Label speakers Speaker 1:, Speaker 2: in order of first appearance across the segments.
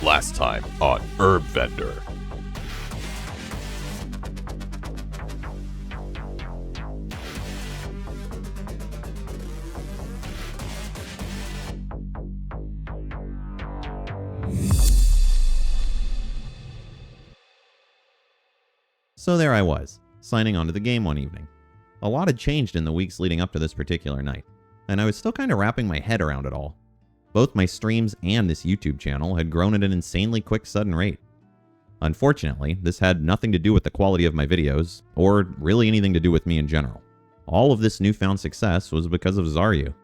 Speaker 1: Last time on Herb Vendor.
Speaker 2: So there I was, signing on to the game one evening. A lot had changed in the weeks leading up to this particular night, and I was still kind of wrapping my head around it all. Both my streams and this YouTube channel had grown at an insanely quick, sudden rate. Unfortunately, this had nothing to do with the quality of my videos, or really anything to do with me in general. All of this newfound success was because of Zaryu.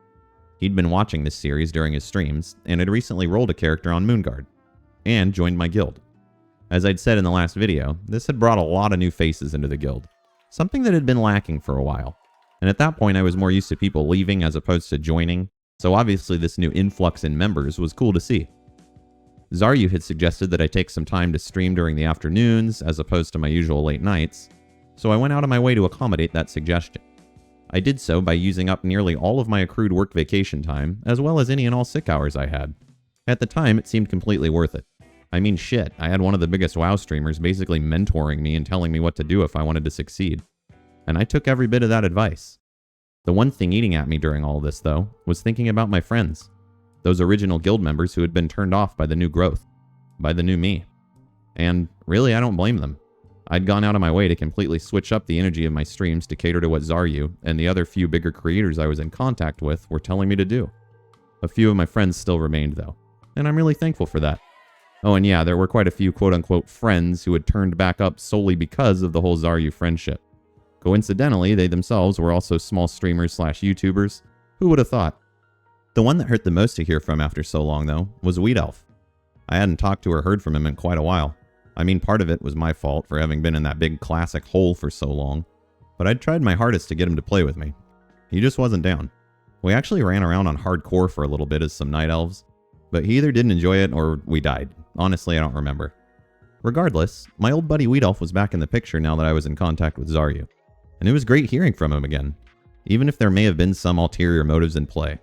Speaker 2: He'd been watching this series during his streams, and had recently rolled a character on Moonguard, and joined my guild. As I'd said in the last video, this had brought a lot of new faces into the guild, something that had been lacking for a while. And at that point I was more used to people leaving as opposed to joining, so obviously this new influx in members was cool to see. Zaryu had suggested that I take some time to stream during the afternoons as opposed to my usual late nights, so I went out of my way to accommodate that suggestion. I did so by using up nearly all of my accrued work vacation time, as well as any and all sick hours I had. At the time, it seemed completely worth it. I mean shit, I had one of the biggest WoW streamers basically mentoring me and telling me what to do if I wanted to succeed. And I took every bit of that advice. The one thing eating at me during all this, though, was thinking about my friends. Those original guild members who had been turned off by the new growth. By the new me. And really, I don't blame them. I'd gone out of my way to completely switch up the energy of my streams to cater to what Zaryu and the other few bigger creators I was in contact with were telling me to do. A few of my friends still remained, though, and I'm really thankful for that. Oh, and yeah, there were quite a few quote-unquote friends who had turned back up solely because of the whole Zaryu friendship. Coincidentally, they themselves were also small streamers/YouTubers. Who would have thought? The one that hurt the most to hear from after so long, though, was Wheat Elf. I hadn't talked to or heard from him in quite a while. I mean, part of it was my fault for having been in that big classic hole for so long, but I'd tried my hardest to get him to play with me. He just wasn't down. We actually ran around on hardcore for a little bit as some night elves, but he either didn't enjoy it or we died. Honestly, I don't remember. Regardless, my old buddy Wheat Elf was back in the picture now that I was in contact with Zaryu, and it was great hearing from him again, even if there may have been some ulterior motives in play.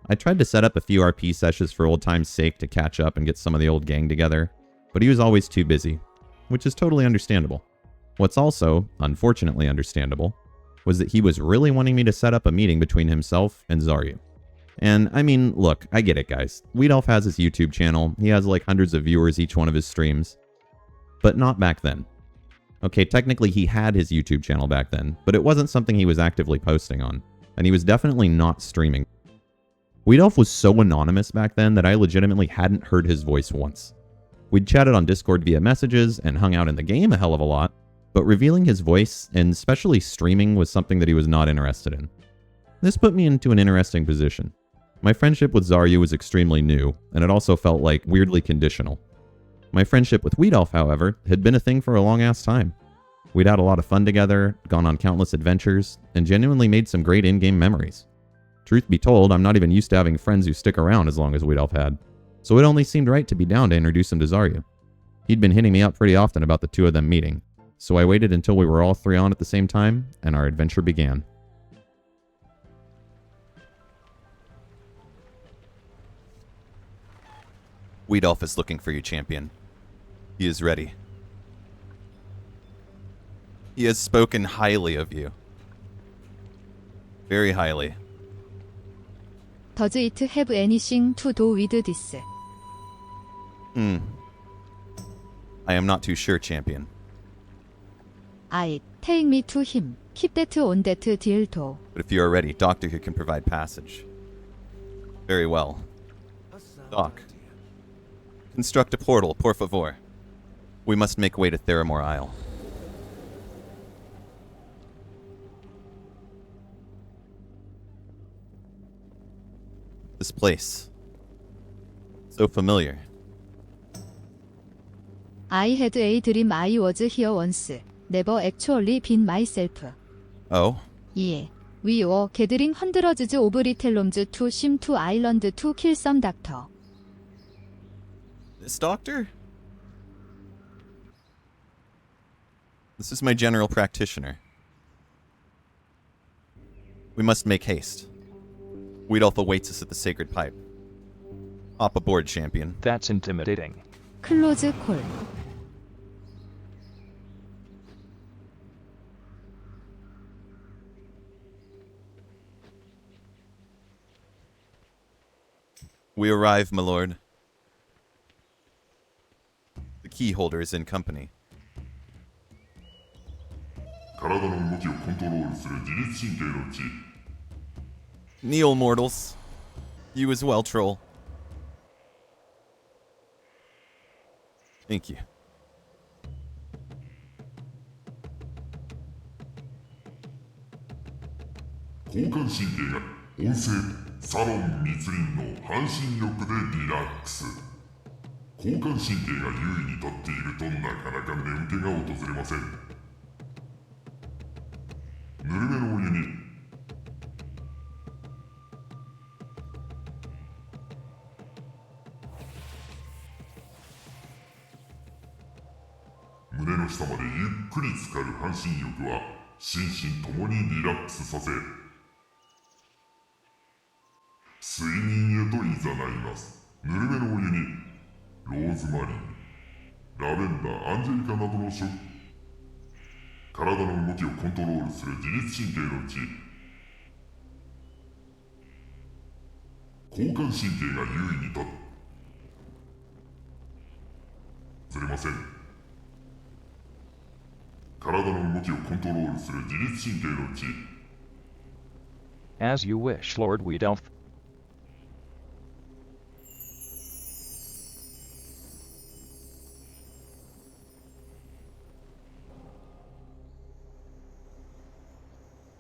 Speaker 2: I tried to set up a few RP sessions for old time's sake to catch up and get some of the old gang together, but he was always too busy, which is totally understandable. What's also, unfortunately understandable, was that he was really wanting me to set up a meeting between himself and Zaryu. And I mean, look, I get it, guys. Wheat Elf has his YouTube channel, he has like hundreds of viewers each one of his streams. But not back then. Okay, technically he had his YouTube channel back then, but it wasn't something he was actively posting on, and he was definitely not streaming. Wheat Elf was so anonymous back then that I legitimately hadn't heard his voice once. We'd chatted on Discord via messages and hung out in the game a hell of a lot, but revealing his voice, and especially streaming, was something that he was not interested in. This put me into an interesting position. My friendship with Zaryu was extremely new, and it also felt like weirdly conditional. My friendship with Wheat Elf, however, had been a thing for a long-ass time. We'd had a lot of fun together, gone on countless adventures, and genuinely made some great in-game memories. Truth be told, I'm not even used to having friends who stick around as long as Wheat Elf had, so it only seemed right to be down to introduce him to Zaryu. He'd been hitting me up pretty often about the two of them meeting, so I waited until we were all three on at the same time, and our adventure began.
Speaker 3: Wheat Elf is looking for you, champion. He is ready. He has spoken highly of you. Very highly.
Speaker 4: Does it have anything to do with this?
Speaker 3: I am not too sure, champion.
Speaker 4: Take me to him. Keep that on that deal though.
Speaker 3: But if you are ready, Doctor here can provide passage. Very well. Doc. Construct a portal, por favor. We must make way to Theramore Isle. This place. So familiar.
Speaker 4: I had a dream I was here once. Never actually been myself.
Speaker 3: Oh?
Speaker 4: Yeah. We were gathering hundreds of Ritelloms to swim to island to kill some doctor.
Speaker 3: This doctor? This is my general practitioner. We must make haste. Wheat Elf awaits us at the sacred pipe. Hop aboard, champion.
Speaker 5: That's intimidating.
Speaker 4: 클로즈 콜.
Speaker 3: We arrive, my lord. The key holder is in company.
Speaker 6: 体の動きをコントロールする自律神経のうち
Speaker 3: Kneel, mortals. You as well, troll. Thank you.
Speaker 6: 交感神経が音声サロン密林の半身浴でリラックス交感神経が優位に立っているとなかなか眠気が訪れませんぬるめのお湯に胸の下までゆっくり浸かる半身浴は心身ともにリラックスさせ睡眠へと誘います。ぬるめのお湯にローズマリー、ラベンダー、アンジェリカなどの食体の動きをコントロールする自律神経のうち交感神経が優位に立つずれません体の動きをコントロールする自律神経のうち
Speaker 5: As you wish, Lord Wiedelf.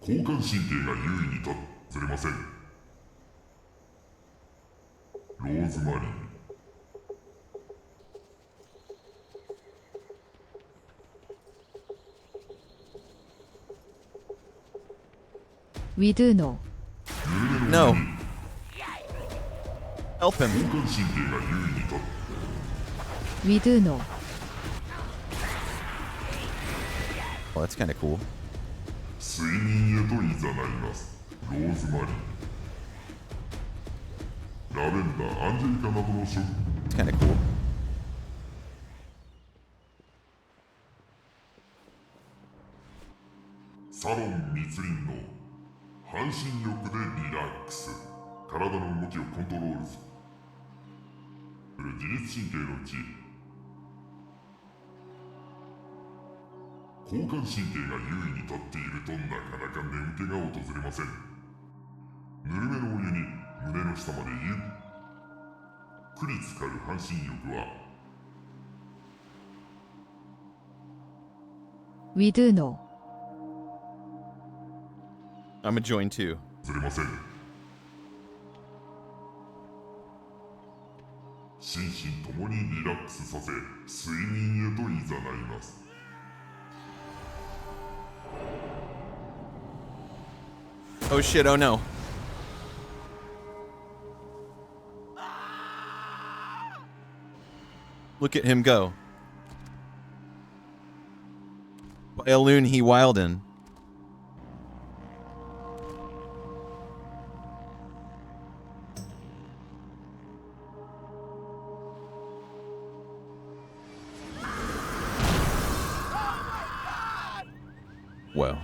Speaker 6: 交感神経が優位に立つずれませんローズマリー
Speaker 4: 위드 노.
Speaker 3: No. Help him.
Speaker 6: 交感神経が優位に立つ
Speaker 4: 위드 노.
Speaker 3: Well, that's kind of cool.
Speaker 6: 睡眠へと誘いますローズマリーラベンダー、アンジェリカなどの食
Speaker 3: It's kind of cool.
Speaker 6: サロン密林の半身浴でリラックス体の動きをコントロールする自律神経のうち交感神経が優位に立っているとなかなか眠気が訪れませんぬるめのお湯に胸の下までゆっくり浸かる半身浴は
Speaker 4: 위드 노.
Speaker 3: I'm a join too.
Speaker 6: ずれません心身ともにリラックスさせ睡眠へと誘います
Speaker 3: Oh shit, oh no. Look at him go. By a loon he wilden. Whoa.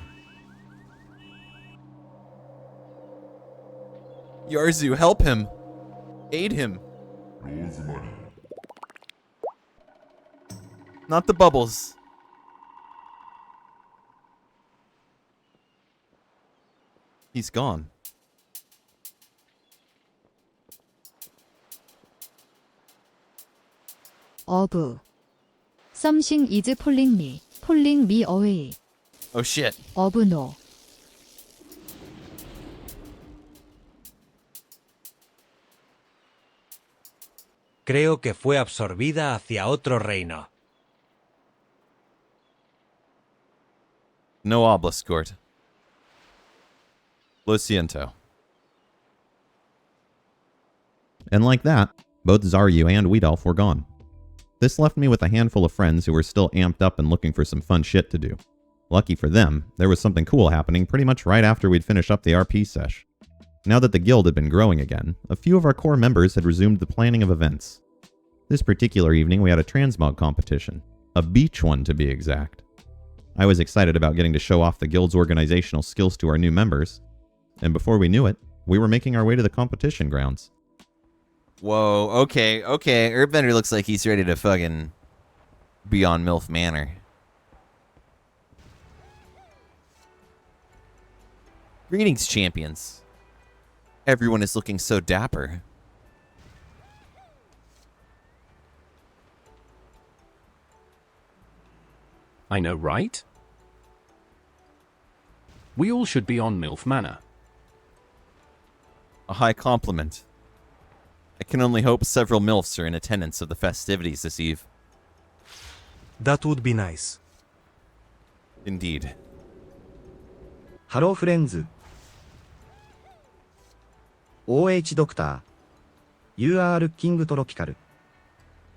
Speaker 3: Yarzu, help him! Aid him!
Speaker 6: ローズマリー
Speaker 3: Not the bubbles. He's gone.
Speaker 4: 어브. Something is pulling me away.
Speaker 3: Oh shit.
Speaker 4: 어브 노.
Speaker 7: Creo que fue absorbida hacia otro reino.
Speaker 3: No obelisk, Gort. Lo siento.
Speaker 2: And like that, both Zaryu and Wiedelf were gone. This left me with a handful of friends who were still amped up and looking for some fun shit to do. Lucky for them, there was something cool happening pretty much right after we'd finish up the RP sesh. Now that the guild had been growing again, a few of our core members had resumed the planning of events. This particular evening we had a transmog competition. A beach one to be exact. I was excited about getting to show off the guild's organizational skills to our new members, and before we knew it, we were making our way to the competition grounds.
Speaker 3: Whoa, okay. Earthbender looks like he's ready to fucking be on MILF Manor. Greetings, champions. Everyone is looking so dapper.
Speaker 8: I know, right? We all should be on MILF Manor.
Speaker 3: A high compliment. I can only hope several MILFs are in attendance of the festivities this eve.
Speaker 7: That would be nice.
Speaker 3: Indeed.
Speaker 9: Hello friends. OH Doctor. You are looking tropical.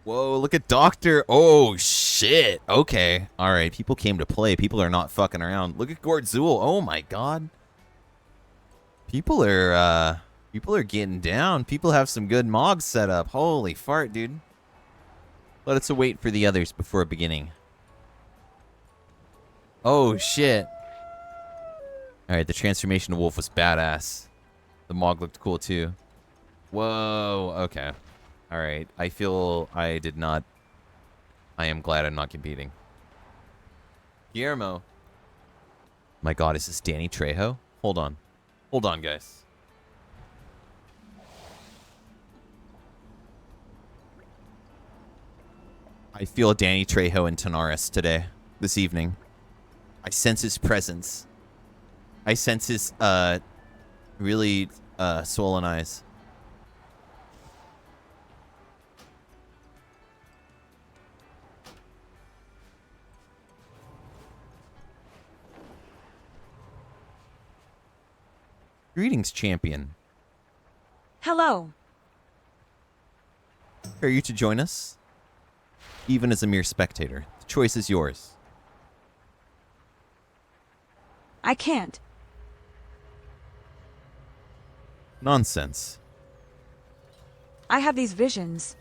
Speaker 3: Whoa, look at Doctor. Oh, shit. Okay. Alright, people came to play. People are not fucking around. Look at Gordzul. Oh my god. People are getting down. People have some good mogs set up. Holy fart, dude. Let us await for the others before beginning. Oh, shit. Alright, the transformation to wolf was badass. The mog looked cool, too. Whoa, okay. Alright, I feel I did not... I am glad I'm not competing. Guillermo. My god, is this Danny Trejo? Hold on. Hold on, guys. I feel Danny Trejo and Tanaris today, this evening. I sense his presence. I sense his, really, swollen eyes. Greetings, champion.
Speaker 10: Hello.
Speaker 3: Are you to join us? Even as a mere spectator, the choice is yours.
Speaker 10: I can't.
Speaker 3: Nonsense.
Speaker 10: I have these visions.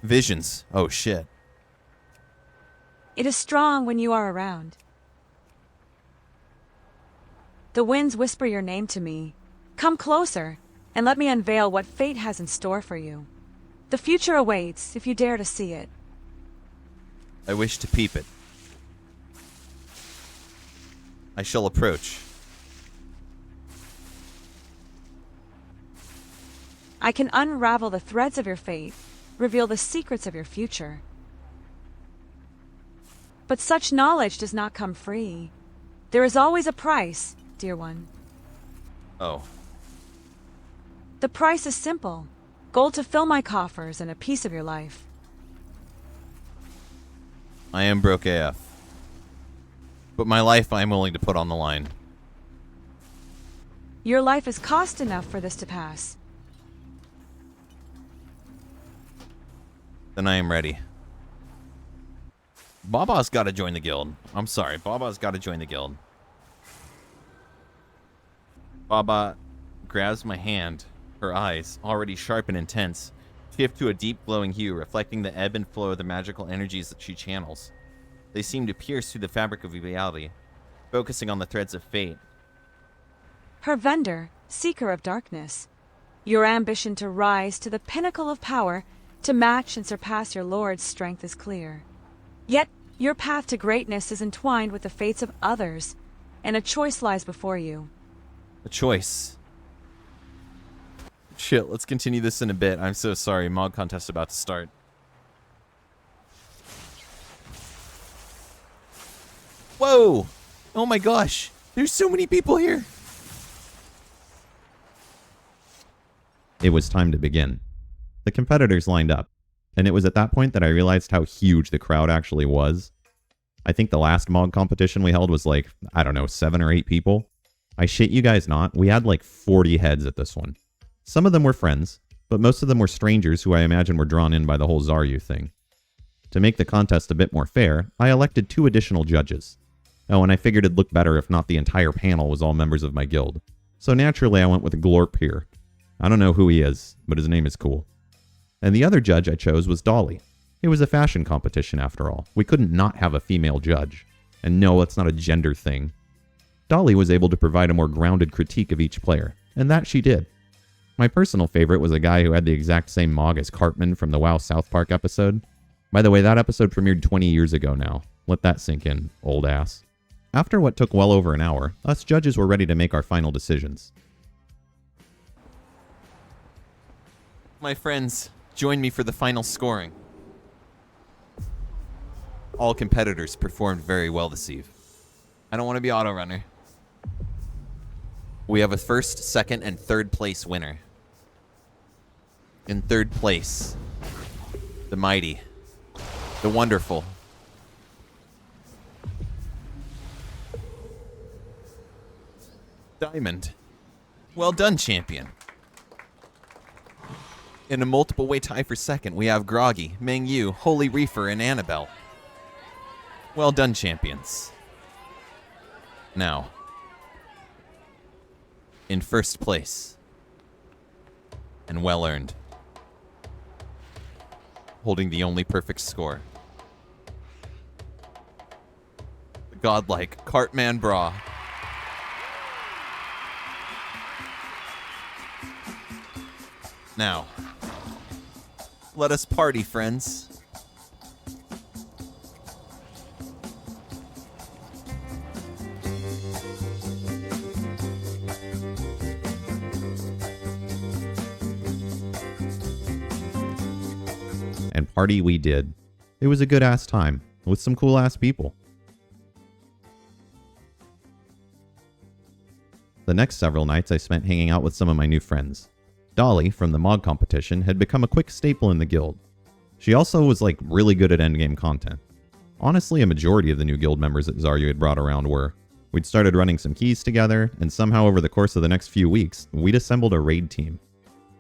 Speaker 3: Visions. Oh, shit.
Speaker 10: It is strong when you are around. The winds whisper your name to me. Come closer, and let me unveil what fate has in store for you. The future awaits, if you dare to see it.
Speaker 3: I wish to peep it. I shall approach.
Speaker 10: I can unravel the threads of your fate, reveal the secrets of your future. But such knowledge does not come free. There is always a price, dear one.
Speaker 3: Oh.
Speaker 10: The price is simple. Gold to fill my coffers and a piece of your life.
Speaker 3: I am broke AF. But my life I am willing to put on the line.
Speaker 10: Your life is cost enough for this to pass.
Speaker 3: Then I am ready. Baba's got to join the guild. I'm sorry, Baba's got to join the guild. Baba grabs my hand. Her eyes, already sharp and intense, shift to a deep glowing hue, reflecting the ebb and flow of the magical energies that she channels. They seem to pierce through the fabric of reality, focusing on the threads of fate.
Speaker 10: Her vendor, seeker of darkness. Your ambition to rise to the pinnacle of power, to match and surpass your lord's strength is clear. Yet, your path to greatness is entwined with the fates of others, and a choice lies before you.
Speaker 3: A choice. Shit, let's continue this in a bit. I'm so sorry. Mod contest about to start. Whoa! Oh my gosh! There's so many people here!
Speaker 2: It was time to begin. The competitors lined up, and it was at that point that I realized how huge the crowd actually was. I think the last Mog competition we held was like, I don't know, 7 or 8 people. I shit you guys not, we had like 40 heads at this one. Some of them were friends, but most of them were strangers who I imagine were drawn in by the whole Zaryu thing. To make the contest a bit more fair, I elected 2 additional judges. Oh, and I figured it'd look better if not the entire panel was all members of my guild. So naturally I went with Glorp here. I don't know who he is, but his name is cool. And the other judge I chose was Dolly. It was a fashion competition after all. We couldn't not have a female judge. And no, it's not a gender thing. Dolly was able to provide a more grounded critique of each player, and that she did. My personal favorite was a guy who had the exact same mog as Cartman from the WoW South Park episode. By the way, that episode premiered 20 years ago now. Let that sink in, old ass. After what took well over an hour, us judges were ready to make our final decisions.
Speaker 3: My friends, join me for the final scoring. All competitors performed very well this eve. I don't want to be auto runner. We have a first, second, and third place winner. In third place, the mighty, the wonderful, Diamond. Well done, champion. In a multiple way tie for second, we have Groggy, Meng Yu, Holy Reefer, and Annabelle. Well done, champions. Now, in first place, and well earned, holding the only perfect score, the godlike Cartman Bra. Now, let us party, friends.
Speaker 2: And party we did. It was a good-ass time, with some cool-ass people. The next several nights I spent hanging out with some of my new friends. Dolly, from the Mog competition, had become a quick staple in the guild. She also was, really good at endgame content. Honestly, a majority of the new guild members that Zaryu had brought around were. We'd started running some keys together, and somehow over the course of the next few weeks, we'd assembled a raid team.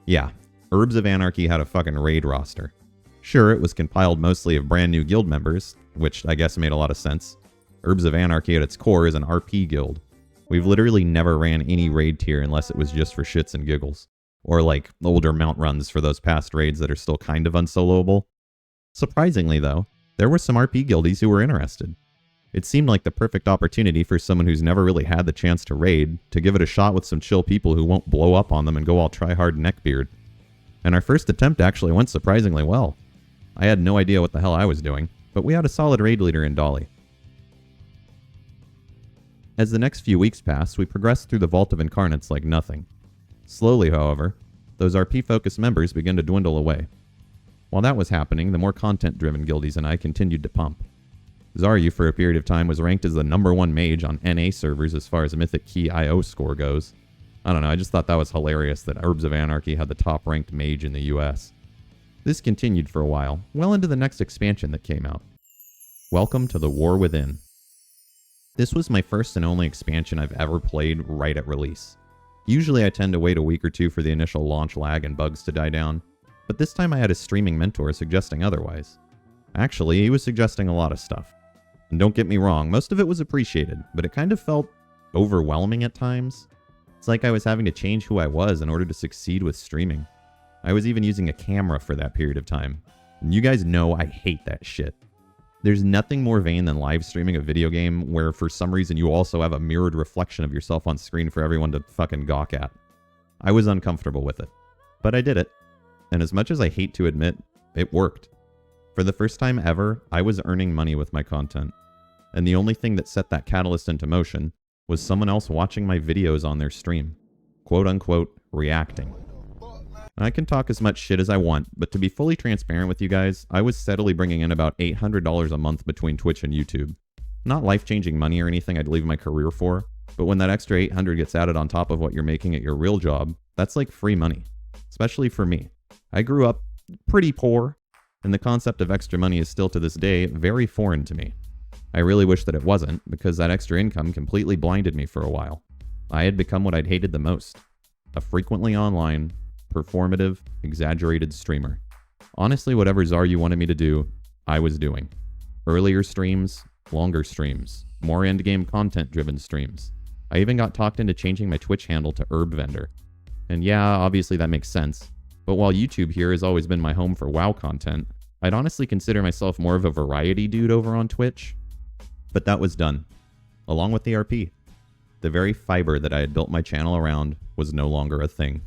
Speaker 2: Yeah, Herbs of Anarchy had a fucking raid roster. Sure, it was compiled mostly of brand new guild members, which I guess made a lot of sense. Herbs of Anarchy at its core is an RP guild. We've literally never ran any raid tier unless it was just for shits and giggles. Or older mount runs for those past raids that are still kind of unsoloable. Surprisingly though, there were some RP guildies who were interested. It seemed like the perfect opportunity for someone who's never really had the chance to raid, to give it a shot with some chill people who won't blow up on them and go all try-hard neckbeard. And our first attempt actually went surprisingly well. I had no idea what the hell I was doing, but we had a solid raid leader in Dolly. As the next few weeks passed, we progressed through the Vault of Incarnates like nothing. Slowly, however, those RP-focused members began to dwindle away. While that was happening, the more content-driven guildies and I continued to pump. Zaryu, for a period of time, was ranked as the #1 mage on NA servers as far as Mythic Key IO score goes. I don't know, I just thought that was hilarious that Herbs of Anarchy had the top-ranked mage in the US. This continued for a while, well into the next expansion that came out. Welcome to the War Within. This was my first and only expansion I've ever played right at release. Usually I tend to wait a week or two for the initial launch lag and bugs to die down, but this time I had a streaming mentor suggesting otherwise. Actually, he was suggesting a lot of stuff. And don't get me wrong, most of it was appreciated, but it kind of felt overwhelming at times. It's like I was having to change who I was in order to succeed with streaming. I was even using a camera for that period of time. And you guys know I hate that shit. There's nothing more vain than live streaming a video game where for some reason you also have a mirrored reflection of yourself on screen for everyone to fucking gawk at. I was uncomfortable with it. But I did it. And as much as I hate to admit, it worked. For the first time ever, I was earning money with my content. And the only thing that set that catalyst into motion was someone else watching my videos on their stream. Quote unquote, reacting. I can talk as much shit as I want, but to be fully transparent with you guys, I was steadily bringing in about $800 a month between Twitch and YouTube. Not life-changing money or anything I'd leave my career for, but when that extra $800 gets added on top of what you're making at your real job, that's like free money. Especially for me. I grew up pretty poor, and the concept of extra money is still to this day very foreign to me. I really wish that it wasn't, because that extra income completely blinded me for a while. I had become what I'd hated the most. A frequently online, performative, exaggerated streamer. Honestly, whatever Zaryu wanted me to do, I was doing. Earlier streams, longer streams, more endgame content-driven streams. I even got talked into changing my Twitch handle to Herb Vendor. And yeah, obviously that makes sense. But while YouTube here has always been my home for WoW content, I'd honestly consider myself more of a variety dude over on Twitch. But that was done, along with the RP. The very fiber that I had built my channel around was no longer a thing.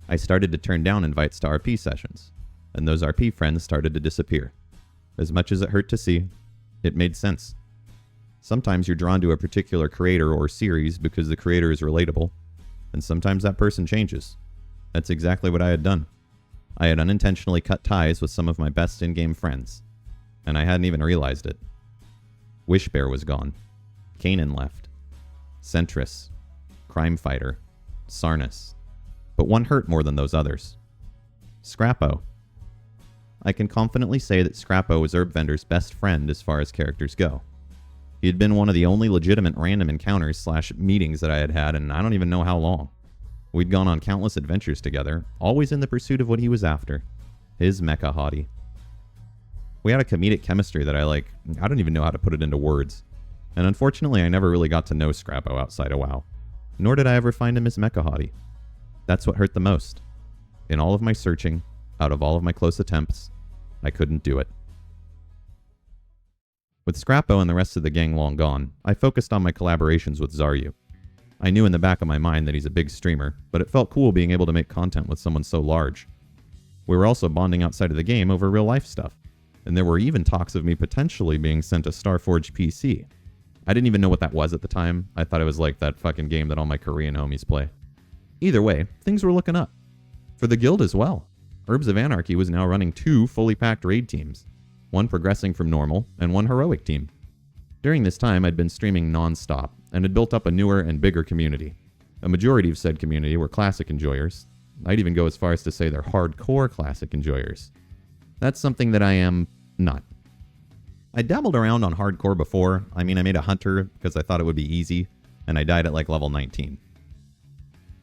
Speaker 2: I started to turn down invites to RP sessions, and those RP friends started to disappear. As much as it hurt to see, it made sense. Sometimes you're drawn to a particular creator or series because the creator is relatable, and sometimes that person changes. That's exactly what I had done. I had unintentionally cut ties with some of my best in-game friends, and I hadn't even realized it. Wishbear was gone. Kanan left. Centris. Crime Fighter. Sarnus. But one hurt more than those others. Scrappo. I can confidently say that Scrappo was Herb Vendor's best friend as far as characters go. He had been one of the only legitimate random encounters / meetings that I had had in I don't even know how long. We'd gone on countless adventures together, always in the pursuit of what he was after. His mecha hottie. We had a comedic chemistry that I don't even know how to put it into words. And unfortunately, I never really got to know Scrappo outside of WoW. Nor did I ever find him as mecha hottie. That's what hurt the most. In all of my searching, out of all of my close attempts, I couldn't do it. With Scrappo and the rest of the gang long gone, I focused on my collaborations with Zaryu. I knew in the back of my mind that he's a big streamer, but it felt cool being able to make content with someone so large. We were also bonding outside of the game over real life stuff, and there were even talks of me potentially being sent a Starforge PC. I didn't even know what that was at the time. I thought it was like that fucking game that all my Korean homies play. Either way, things were looking up. For the guild as well. Herbs of Anarchy was now running 2 fully packed raid teams, one progressing from normal and one heroic team. During this time, I'd been streaming non-stop and had built up a newer and bigger community. A majority of said community were classic enjoyers. I'd even go as far as to say they're hardcore classic enjoyers. That's something that I am not. I dabbled around on hardcore before. I made a hunter because I thought it would be easy, and I died at level 19.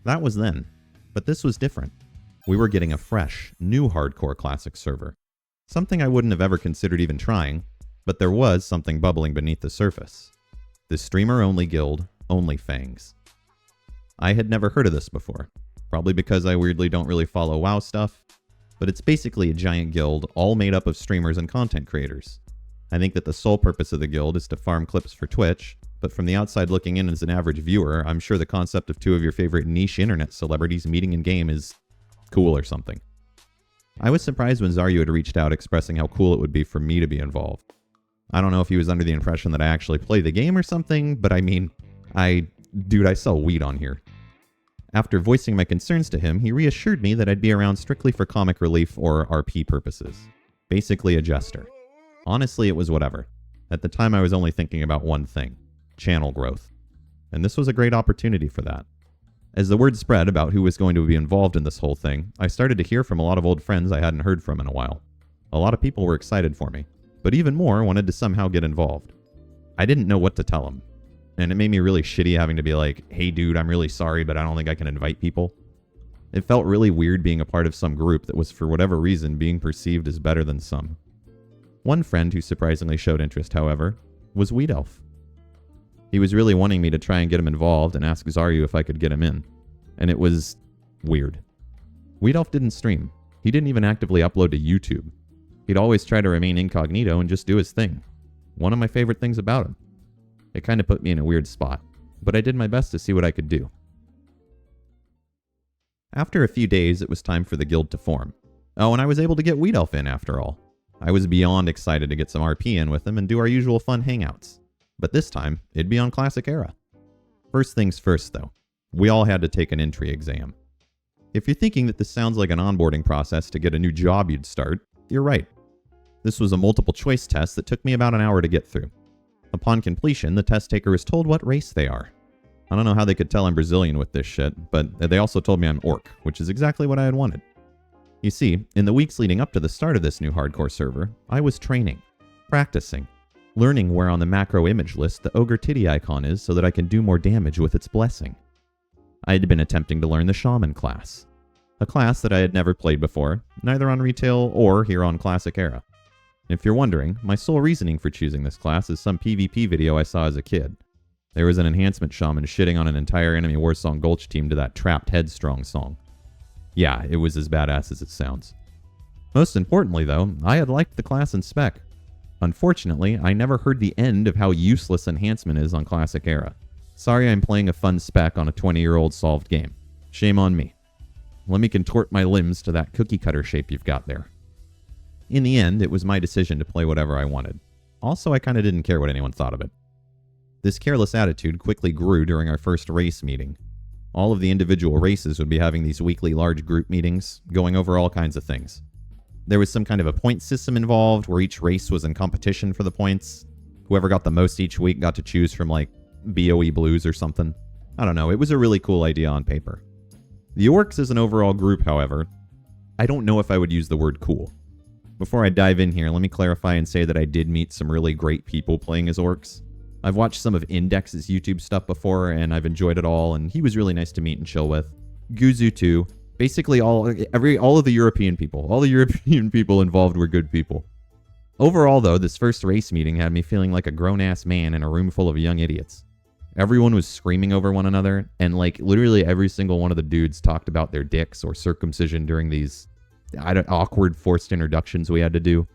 Speaker 2: That was then, but this was different. We were getting a fresh, new hardcore classic server. Something I wouldn't have ever considered even trying, but there was something bubbling beneath the surface. The streamer-only guild, OnlyFangs. I had never heard of this before, probably because I weirdly don't really follow WoW stuff, but it's basically a giant guild all made up of streamers and content creators. I think that the sole purpose of the guild is to farm clips for Twitch, but from the outside looking in as an average viewer, I'm sure the concept of 2 of your favorite niche internet celebrities meeting in game is cool or something. I was surprised when Zaryu had reached out expressing how cool it would be for me to be involved. I don't know if he was under the impression that I actually play the game or something, but I sell weed on here. After voicing my concerns to him, he reassured me that I'd be around strictly for comic relief or RP purposes. Basically a jester. Honestly, it was whatever. At the time, I was only thinking about one thing. Channel growth. And this was a great opportunity for that. As the word spread about who was going to be involved in this whole thing, I started to hear from a lot of old friends I hadn't heard from in a while. A lot of people were excited for me, but even more wanted to somehow get involved. I didn't know what to tell them, and it made me really shitty having to be like, hey dude, I'm really sorry, but I don't think I can invite people. It felt really weird being a part of some group that was for whatever reason being perceived as better than some. One friend who surprisingly showed interest, however, was Weed Elf. He was really wanting me to try and get him involved and ask Zaryu if I could get him in. And it was weird. Weed Elf didn't stream. He didn't even actively upload to YouTube. He'd always try to remain incognito and just do his thing. One of my favorite things about him. It kind of put me in a weird spot, but I did my best to see what I could do. After a few days, it was time for the guild to form. Oh, and I was able to get Weed Elf in after all. I was beyond excited to get some RP in with him and do our usual fun hangouts. But this time, it'd be on Classic Era. First things first, though. We all had to take an entry exam. If you're thinking that this sounds like an onboarding process to get a new job you'd start, you're right. This was a multiple choice test that took me about an hour to get through. Upon completion, the test taker is told what race they are. I don't know how they could tell I'm Brazilian with this shit, but they also told me I'm Orc, which is exactly what I had wanted. You see, in the weeks leading up to the start of this new hardcore server, I was training, practicing, learning where on the macro image list the ogre titty icon is so that I can do more damage with its blessing. I had been attempting to learn the Shaman class, a class that I had never played before, neither on retail or here on Classic Era. If you're wondering, my sole reasoning for choosing this class is some PvP video I saw as a kid. There was an enhancement shaman shitting on an entire enemy Warsong Gulch team to that Trapped Headstrong song. Yeah, it was as badass as it sounds. Most importantly, though, I had liked the class and spec. Unfortunately, I never heard the end of how useless enhancement is on Classic Era. Sorry I'm playing a fun spec on a 20-year-old solved game. Shame on me. Let me contort my limbs to that cookie cutter shape you've got there. In the end, it was my decision to play whatever I wanted. Also, I kinda didn't care what anyone thought of it. This careless attitude quickly grew during our first race meeting. All of the individual races would be having these weekly large group meetings, going over all kinds of things. There was some kind of a point system involved, where each race was in competition for the points. Whoever got the most each week got to choose from, like, BOE Blues or something. I don't know, it was a really cool idea on paper. The Orcs as an overall group, however, I don't know if I would use the word cool. Before I dive in here, let me clarify and say that I did meet some really great people playing as Orcs. I've watched some of Index's YouTube stuff before, and I've enjoyed it all, and he was really nice to meet and chill with. Guzu too. Basically all of the European people. All the European people involved were good people. Overall, though, this first race meeting had me feeling like a grown-ass man in a room full of young idiots. Everyone was screaming over one another, and like literally every single one of the dudes talked about their dicks or circumcision during these awkward forced introductions we had to do.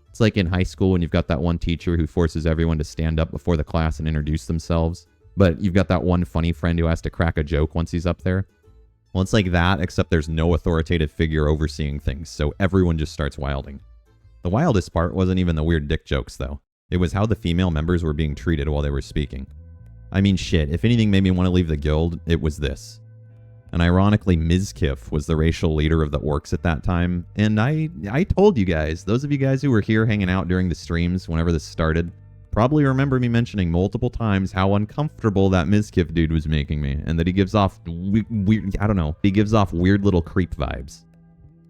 Speaker 2: It's like in high school when you've got that one teacher who forces everyone to stand up before the class and introduce themselves, but you've got that one funny friend who has to crack a joke once he's up there. Well, it's like that, except there's no authoritative figure overseeing things, so everyone just starts wilding. The wildest part wasn't even the weird dick jokes, though. It was how the female members were being treated while they were speaking. I mean, shit, if anything made me want to leave the guild, it was this. And ironically, Mizkif was the racial leader of the Orcs at that time, and I told you guys, those of you guys who were here hanging out during the streams whenever this started, probably remember me mentioning multiple times how uncomfortable that Mizkif dude was making me, and that he gives off weird, I don't know, he gives off weird little creep vibes.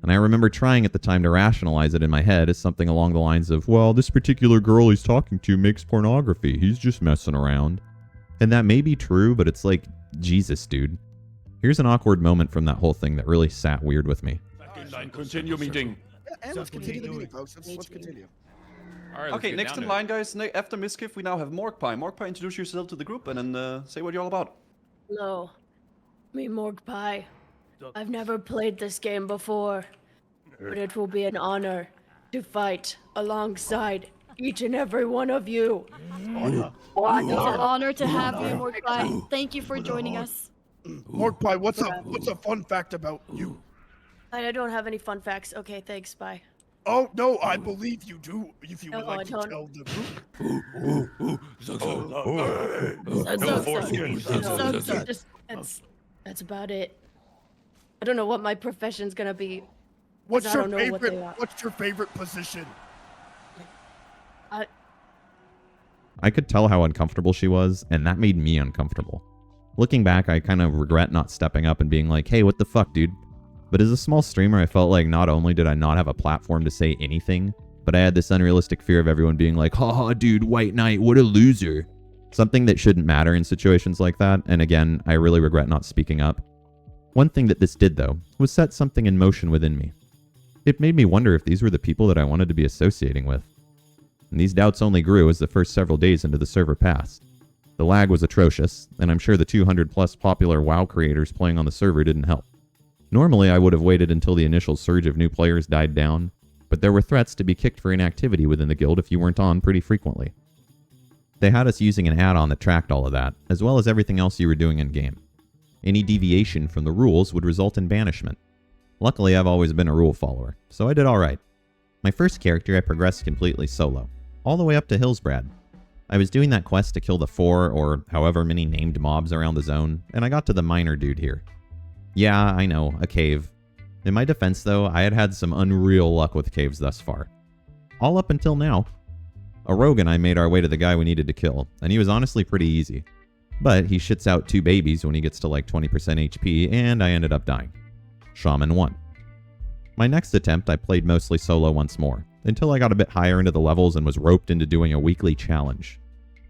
Speaker 2: And I remember trying at the time to rationalize it in my head as something along the lines of, well, this particular girl he's talking to makes pornography, he's just messing around. And that may be true, but it's like, Jesus, dude. Here's an awkward moment from that whole thing that really sat weird with me.
Speaker 11: Continue meeting.
Speaker 12: And let's continue the meeting, folks. Let's continue.
Speaker 11: Okay, next in line, guys. After Mizkif, we now have Morgpie. Morgpie, introduce yourself to the group and then say what you're all about.
Speaker 13: Hello. Me, Morgpie. I've never played this game before, but it will be an honor to fight alongside each and every one of you.
Speaker 14: It's an honor to have you, Morgpie. Thank you for joining us.
Speaker 12: Morgpie, what's a fun fact about you?
Speaker 13: I don't have any fun facts. Okay, thanks. Bye.
Speaker 12: Oh no, I believe you do. If you would like to tell the
Speaker 13: group. That's about it. I don't know what my profession's gonna be.
Speaker 12: What's your favorite position?
Speaker 2: I could tell how uncomfortable she was, and that made me uncomfortable. Looking back, I kind of regret not stepping up and being like, hey, what the fuck, dude? But as a small streamer, I felt like not only did I not have a platform to say anything, but I had this unrealistic fear of everyone being like, haha, dude, White Knight, what a loser. Something that shouldn't matter in situations like that, and again, I really regret not speaking up. One thing that this did, though, was set something in motion within me. It made me wonder if these were the people that I wanted to be associating with. And these doubts only grew as the first several days into the server passed. The lag was atrocious, and I'm sure the 200 plus popular WoW creators playing on the server didn't help. Normally, I would have waited until the initial surge of new players died down, but there were threats to be kicked for inactivity within the guild if you weren't on pretty frequently. They had us using an add-on that tracked all of that, as well as everything else you were doing in-game. Any deviation from the rules would result in banishment. Luckily, I've always been a rule follower, so I did alright. My first character I progressed completely solo, all the way up to Hillsbrad. I was doing that quest to kill the 4 or however many named mobs around the zone, and I got to the miner dude here. Yeah, I know, a cave. In my defense though, I had had some unreal luck with caves thus far. All up until now. A rogue and I made our way to the guy we needed to kill, and he was honestly pretty easy. But he shits out 2 babies when he gets to like 20% HP, and I ended up dying. Shaman won. My next attempt I played mostly solo once more, until I got a bit higher into the levels and was roped into doing a weekly challenge.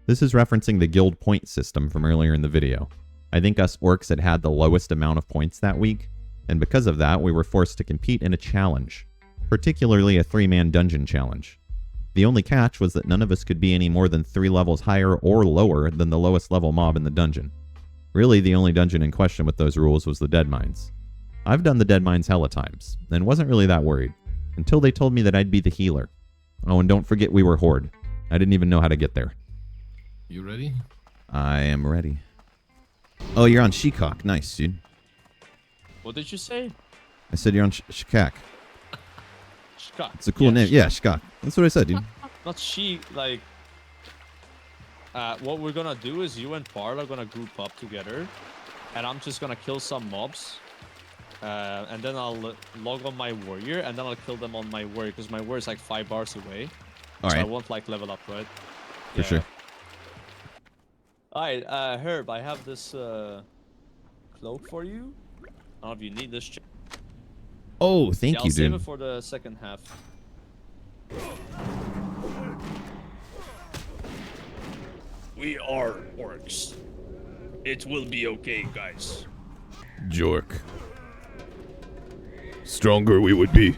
Speaker 2: This is referencing the guild point system from earlier in the video. I think us orcs had the lowest amount of points that week, and because of that we were forced to compete in a challenge, particularly a 3-man dungeon challenge. The only catch was that none of us could be any more than 3 levels higher or lower than the lowest level mob in the dungeon. Really, the only dungeon in question with those rules was the Dead Mines. I've done the Dead Mines hella times, and wasn't really that worried, until they told me that I'd be the healer. Oh, and don't forget we were Horde. I didn't even know how to get there.
Speaker 15: You ready?
Speaker 2: I am ready. Oh, you're on Shikok. Nice, dude.
Speaker 16: What did you say?
Speaker 2: I said you're on Shikak.
Speaker 16: Shkak.
Speaker 2: It's a cool name. Yeah, Shikak. That's what I said, dude.
Speaker 16: Not she, like... what we're gonna do is you and Parl are gonna group up together. And I'm just gonna kill some mobs. And then I'll log on my warrior. And then I'll kill them on my warrior. Because my warrior is like 5 bars away.
Speaker 2: Alright.
Speaker 16: So I won't like level up, right?
Speaker 2: For sure.
Speaker 16: Alright, Herb, I have this cloak for you. I don't know if you need this.
Speaker 2: Oh, thank
Speaker 16: I'll
Speaker 2: you,
Speaker 16: save
Speaker 2: dude.
Speaker 16: it for the second half.
Speaker 12: We are orcs. It will be okay, guys.
Speaker 1: Jork. Stronger we would be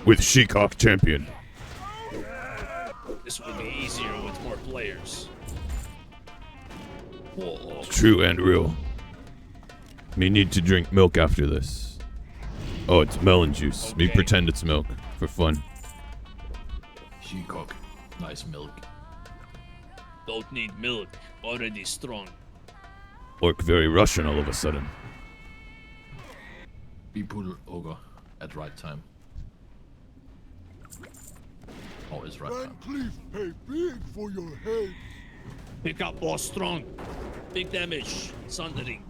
Speaker 1: with Shikok champion.
Speaker 12: This will be easier with more players.
Speaker 1: Whoa. True and real. Me need to drink milk after this. Oh, it's melon juice. Me pretend it's milk for fun.
Speaker 15: Shikok. Nice milk.
Speaker 12: Don't need milk. Already strong.
Speaker 1: Orc very Russian all of a sudden.
Speaker 15: We pull ogre at right time. Always right time.
Speaker 12: Please pay big for your head. Pick up boss strong. Big damage. Sundering.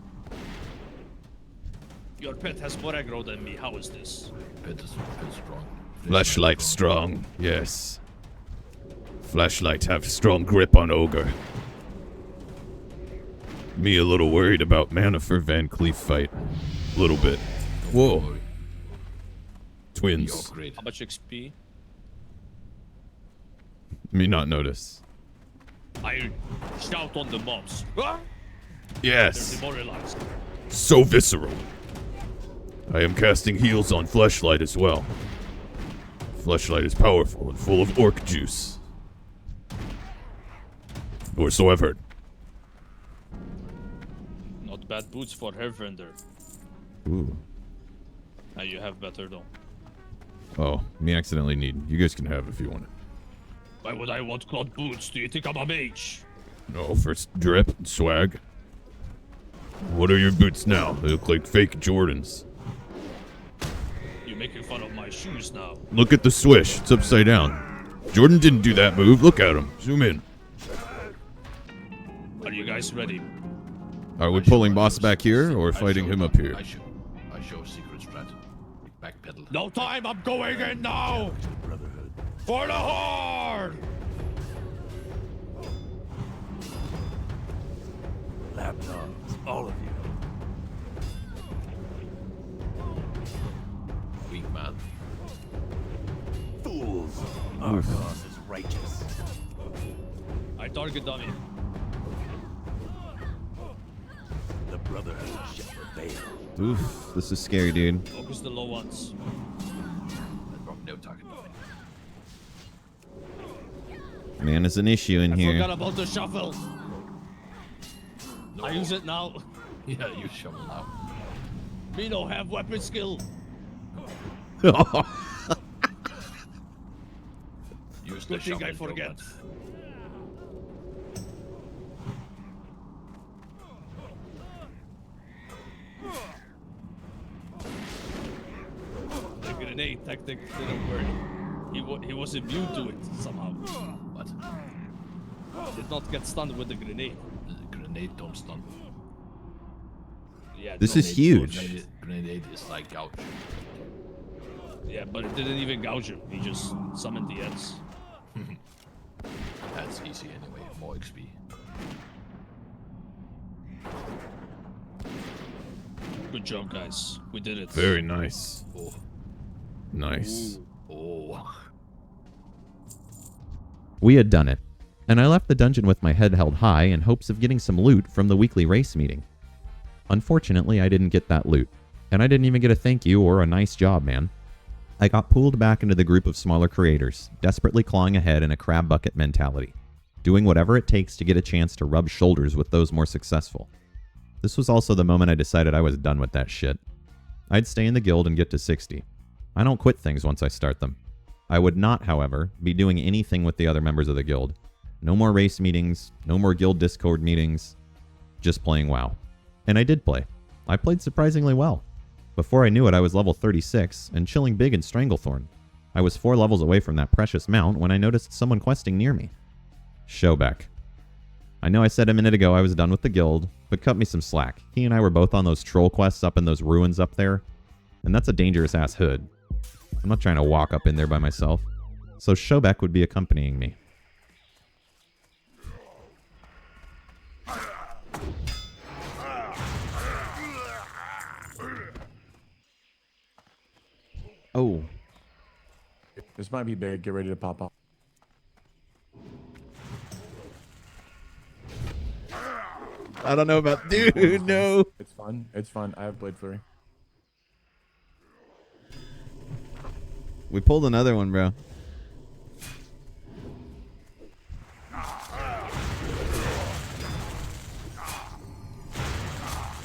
Speaker 12: Your pet has more aggro than me. How is this?
Speaker 15: Pet is strong.
Speaker 1: Flashlight strong, yes. Flashlight have strong grip on ogre. Me a little worried about mana for Van Cleef fight. A little bit. Whoa. Twins.
Speaker 16: How much XP?
Speaker 1: Me not notice.
Speaker 12: I shout on the mobs.
Speaker 1: Yes.
Speaker 12: They're demoralized.
Speaker 1: So visceral. I am casting heals on Fleshlight as well. Fleshlight is powerful and full of orc juice. Or so I've heard.
Speaker 16: Not bad boots for her vendor.
Speaker 2: Ooh.
Speaker 16: Now you have better though.
Speaker 1: Oh, me accidentally need. You guys can have if you want it.
Speaker 12: Why would I want cloth boots? Do you think I'm a mage?
Speaker 1: No, first drip and swag. What are your boots now? They look like fake Jordans.
Speaker 12: You're making fun of my shoes now.
Speaker 1: Look at the swish. It's upside down. Jordan didn't do that move. Look at him. Zoom in.
Speaker 12: Are you guys ready?
Speaker 2: Are we pulling boss back here or fighting him up here?
Speaker 15: I show secret strat. Backpedal.
Speaker 12: No time. I'm going in now. For the Horde!
Speaker 17: Lapdogs, all of you.
Speaker 15: Weak man.
Speaker 17: Fools! Our cause is righteous.
Speaker 12: I target dummy.
Speaker 17: The Brotherhood shall prevail.
Speaker 2: Oof, this is scary, dude.
Speaker 12: Focus the low ones.
Speaker 15: No target dummy.
Speaker 2: Man, it's an issue in
Speaker 12: I
Speaker 2: here.
Speaker 12: forgot about the shuffle.
Speaker 15: No.
Speaker 12: I use it now.
Speaker 15: Yeah, you shovel now.
Speaker 12: Me don't have weapon skill.
Speaker 15: Use the
Speaker 12: Good thing I
Speaker 15: shovel,
Speaker 12: forget. The grenade tactic didn't work. He was immune to it somehow.
Speaker 15: What?
Speaker 16: Did not get stunned with the grenade.
Speaker 15: The grenade don't stun.
Speaker 16: Yeah,
Speaker 2: This is huge.
Speaker 15: Grenade is like gouge.
Speaker 16: Yeah, but it didn't even gouge him. He just summoned the Eds.
Speaker 15: That's easy anyway. More XP.
Speaker 16: Good job, guys. We did it.
Speaker 1: Very nice.
Speaker 15: Oh.
Speaker 1: Nice.
Speaker 15: Oh.
Speaker 2: We had done it, and I left the dungeon with my head held high in hopes of getting some loot from the weekly race meeting. Unfortunately, I didn't get that loot, and I didn't even get a thank you or a nice job, man. I got pulled back into the group of smaller creators, desperately clawing ahead in a crab bucket mentality, doing whatever it takes to get a chance to rub shoulders with those more successful. This was also the moment I decided I was done with that shit. I'd stay in the guild and get to 60. I don't quit things once I start them. I would not, however, be doing anything with the other members of the guild. No more race meetings, no more guild Discord meetings, just playing WoW. And I did play. I played surprisingly well. Before I knew it, I was level 36 and chilling big in Stranglethorn. I was 4 levels away from that precious mount when I noticed someone questing near me. Showbeck. I know I said a minute ago I was done with the guild, but cut me some slack. He and I were both on those troll quests up in those ruins up there, and that's a dangerous-ass hood. I'm not trying to walk up in there by myself, so Showbeck would be accompanying me. Oh.
Speaker 18: This might be big. Get ready to pop off.
Speaker 2: I don't know about... Dude, no.
Speaker 18: It's fun. It's fun. I have Blade Flurry.
Speaker 2: We pulled another one, bro.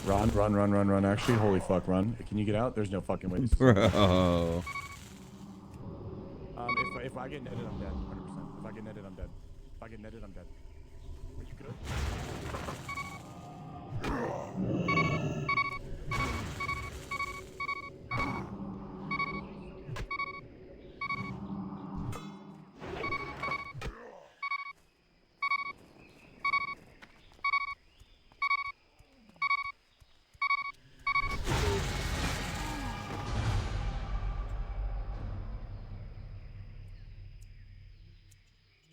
Speaker 18: Run. Actually, holy fuck, run. Can you get out? There's no fucking way.
Speaker 2: Bro.
Speaker 18: If I get netted, I'm dead. 100%. If I get netted, I'm dead. If I get netted, I'm dead. Are you good?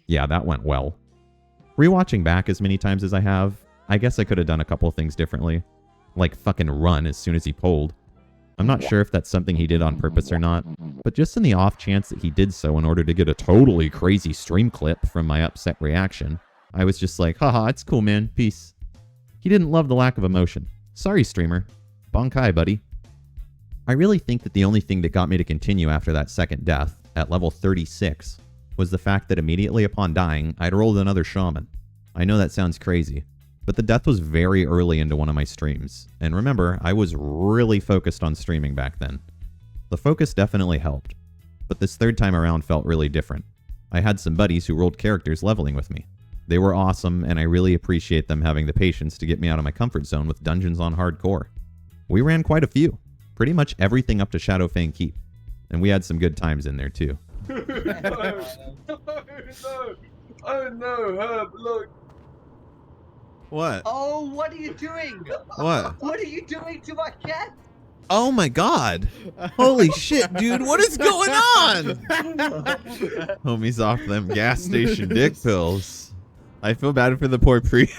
Speaker 2: Yeah, that went well. Rewatching back as many times as I have, I guess I could have done a couple things differently. Like fucking run as soon as he pulled. I'm not sure if that's something he did on purpose or not, but just in the off chance that he did so in order to get a totally crazy stream clip from my upset reaction, I was just like, haha, it's cool, man, peace. He didn't love the lack of emotion. Sorry, streamer. Bonkai, buddy. I really think that the only thing that got me to continue after that second death, at level 36, was the fact that immediately upon dying, I'd rolled another shaman. I know that sounds crazy, but the death was very early into one of my streams, and remember, I was really focused on streaming back then. The focus definitely helped, but this third time around felt really different. I had some buddies who rolled characters leveling with me. They were awesome, and I really appreciate them having the patience to get me out of my comfort zone with dungeons on hardcore. We ran quite a few, pretty much everything up to Shadowfang Keep, and we had some good times in there too.
Speaker 19: No, oh no, Herb, look.
Speaker 2: What?
Speaker 19: Oh, what are you doing?
Speaker 2: What?
Speaker 19: What are you doing to my cat?
Speaker 2: Oh my god! Holy shit, dude, what is going on? Homie's off them gas station dick pills. I feel bad for the poor priest.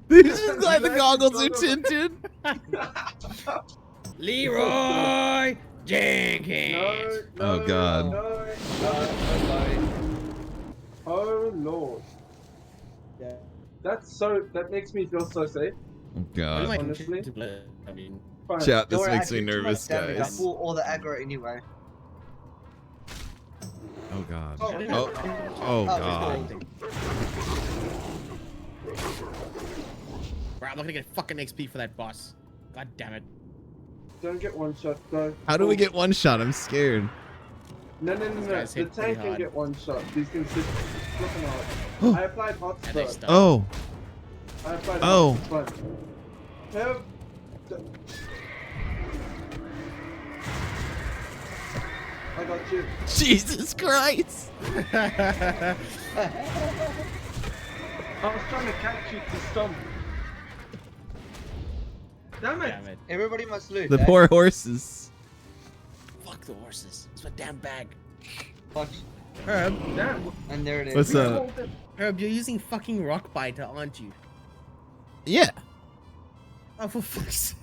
Speaker 2: He's just glad the goggles are tinted.
Speaker 19: Leroy Jenkins.
Speaker 2: Oh god.
Speaker 19: Oh lord. Yeah. That makes me feel so safe.
Speaker 2: Oh god.
Speaker 19: Honestly. Fine.
Speaker 2: Chat, this
Speaker 19: Don't
Speaker 2: makes me
Speaker 19: actually too
Speaker 2: nervous,
Speaker 19: much damage.
Speaker 2: guys.
Speaker 19: I fought all the aggro anyway.
Speaker 2: Oh god.
Speaker 19: Oh,
Speaker 2: Oh god.
Speaker 20: Bro, I'm not gonna get fucking XP for that boss. God damn it.
Speaker 19: Don't get one shot though.
Speaker 2: How do we get one shot? I'm scared.
Speaker 19: No.
Speaker 20: guys
Speaker 19: The
Speaker 20: hit pretty
Speaker 19: tank can
Speaker 20: hard.
Speaker 19: get one shot. These can sit flipping hard. I applied hot
Speaker 20: And they
Speaker 19: spot.
Speaker 20: stun.
Speaker 2: Oh.
Speaker 19: I applied
Speaker 2: Oh.
Speaker 19: hot spot. Herb. I got you.
Speaker 2: Jesus Christ!
Speaker 19: I was trying to catch you to stomp. Damn it. Everybody must lose.
Speaker 2: The poor horses.
Speaker 20: Fuck the horses. It's my damn bag.
Speaker 19: Fuck.
Speaker 20: Herb.
Speaker 19: Damn. And there it is.
Speaker 2: What's up?
Speaker 20: Herb, you're using fucking rock biter, aren't you?
Speaker 2: Yeah.
Speaker 20: Oh, for fuck's sake.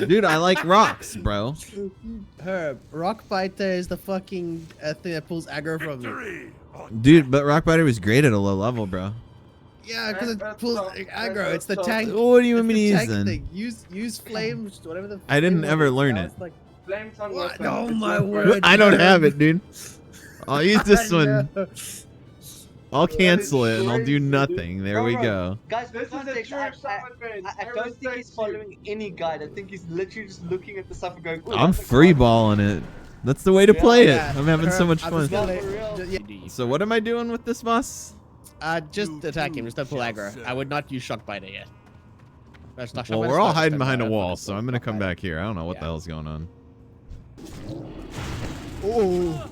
Speaker 2: Dude, I like rocks, bro.
Speaker 20: Herb, rock biter is the fucking thing that pulls aggro from you.
Speaker 2: Dude, but Rockbiter was great at a low level, bro.
Speaker 20: Yeah, because it pulls aggro. It's the tank.
Speaker 2: What do you want me to
Speaker 20: it's the
Speaker 2: use
Speaker 20: tank
Speaker 2: then?
Speaker 20: thing. Use flames, whatever the.
Speaker 2: I didn't
Speaker 20: flame
Speaker 2: ever
Speaker 20: was.
Speaker 2: learn
Speaker 20: Now
Speaker 2: it.
Speaker 20: it's like,
Speaker 19: Flame tongue
Speaker 20: What?
Speaker 19: weapon.
Speaker 20: Oh
Speaker 19: It's
Speaker 20: my
Speaker 19: your
Speaker 20: word.
Speaker 19: friend.
Speaker 2: I don't have it, dude. I'll use this one.
Speaker 20: No.
Speaker 2: I'll cancel it and I'll do
Speaker 19: crazy, dude.
Speaker 2: nothing. There we go.
Speaker 21: Guys,
Speaker 19: This is a
Speaker 21: context,
Speaker 19: true summon phase.
Speaker 21: I don't think he's following any guide. I think he's literally just looking at the stuff and going, "Ooh,
Speaker 2: I'm
Speaker 21: that's a
Speaker 2: free
Speaker 21: card."
Speaker 2: balling it. That's the way to play it. I'm having so much
Speaker 20: I'm
Speaker 2: fun.
Speaker 20: just gonna-
Speaker 2: So what am I doing with this boss?
Speaker 20: just attack him. Just don't pull aggro. I would not use shock biter yet. That's not
Speaker 2: Well, we're all hiding behind a wall, so I'm gonna come back here. I don't know what the hell's going on.
Speaker 20: Oh.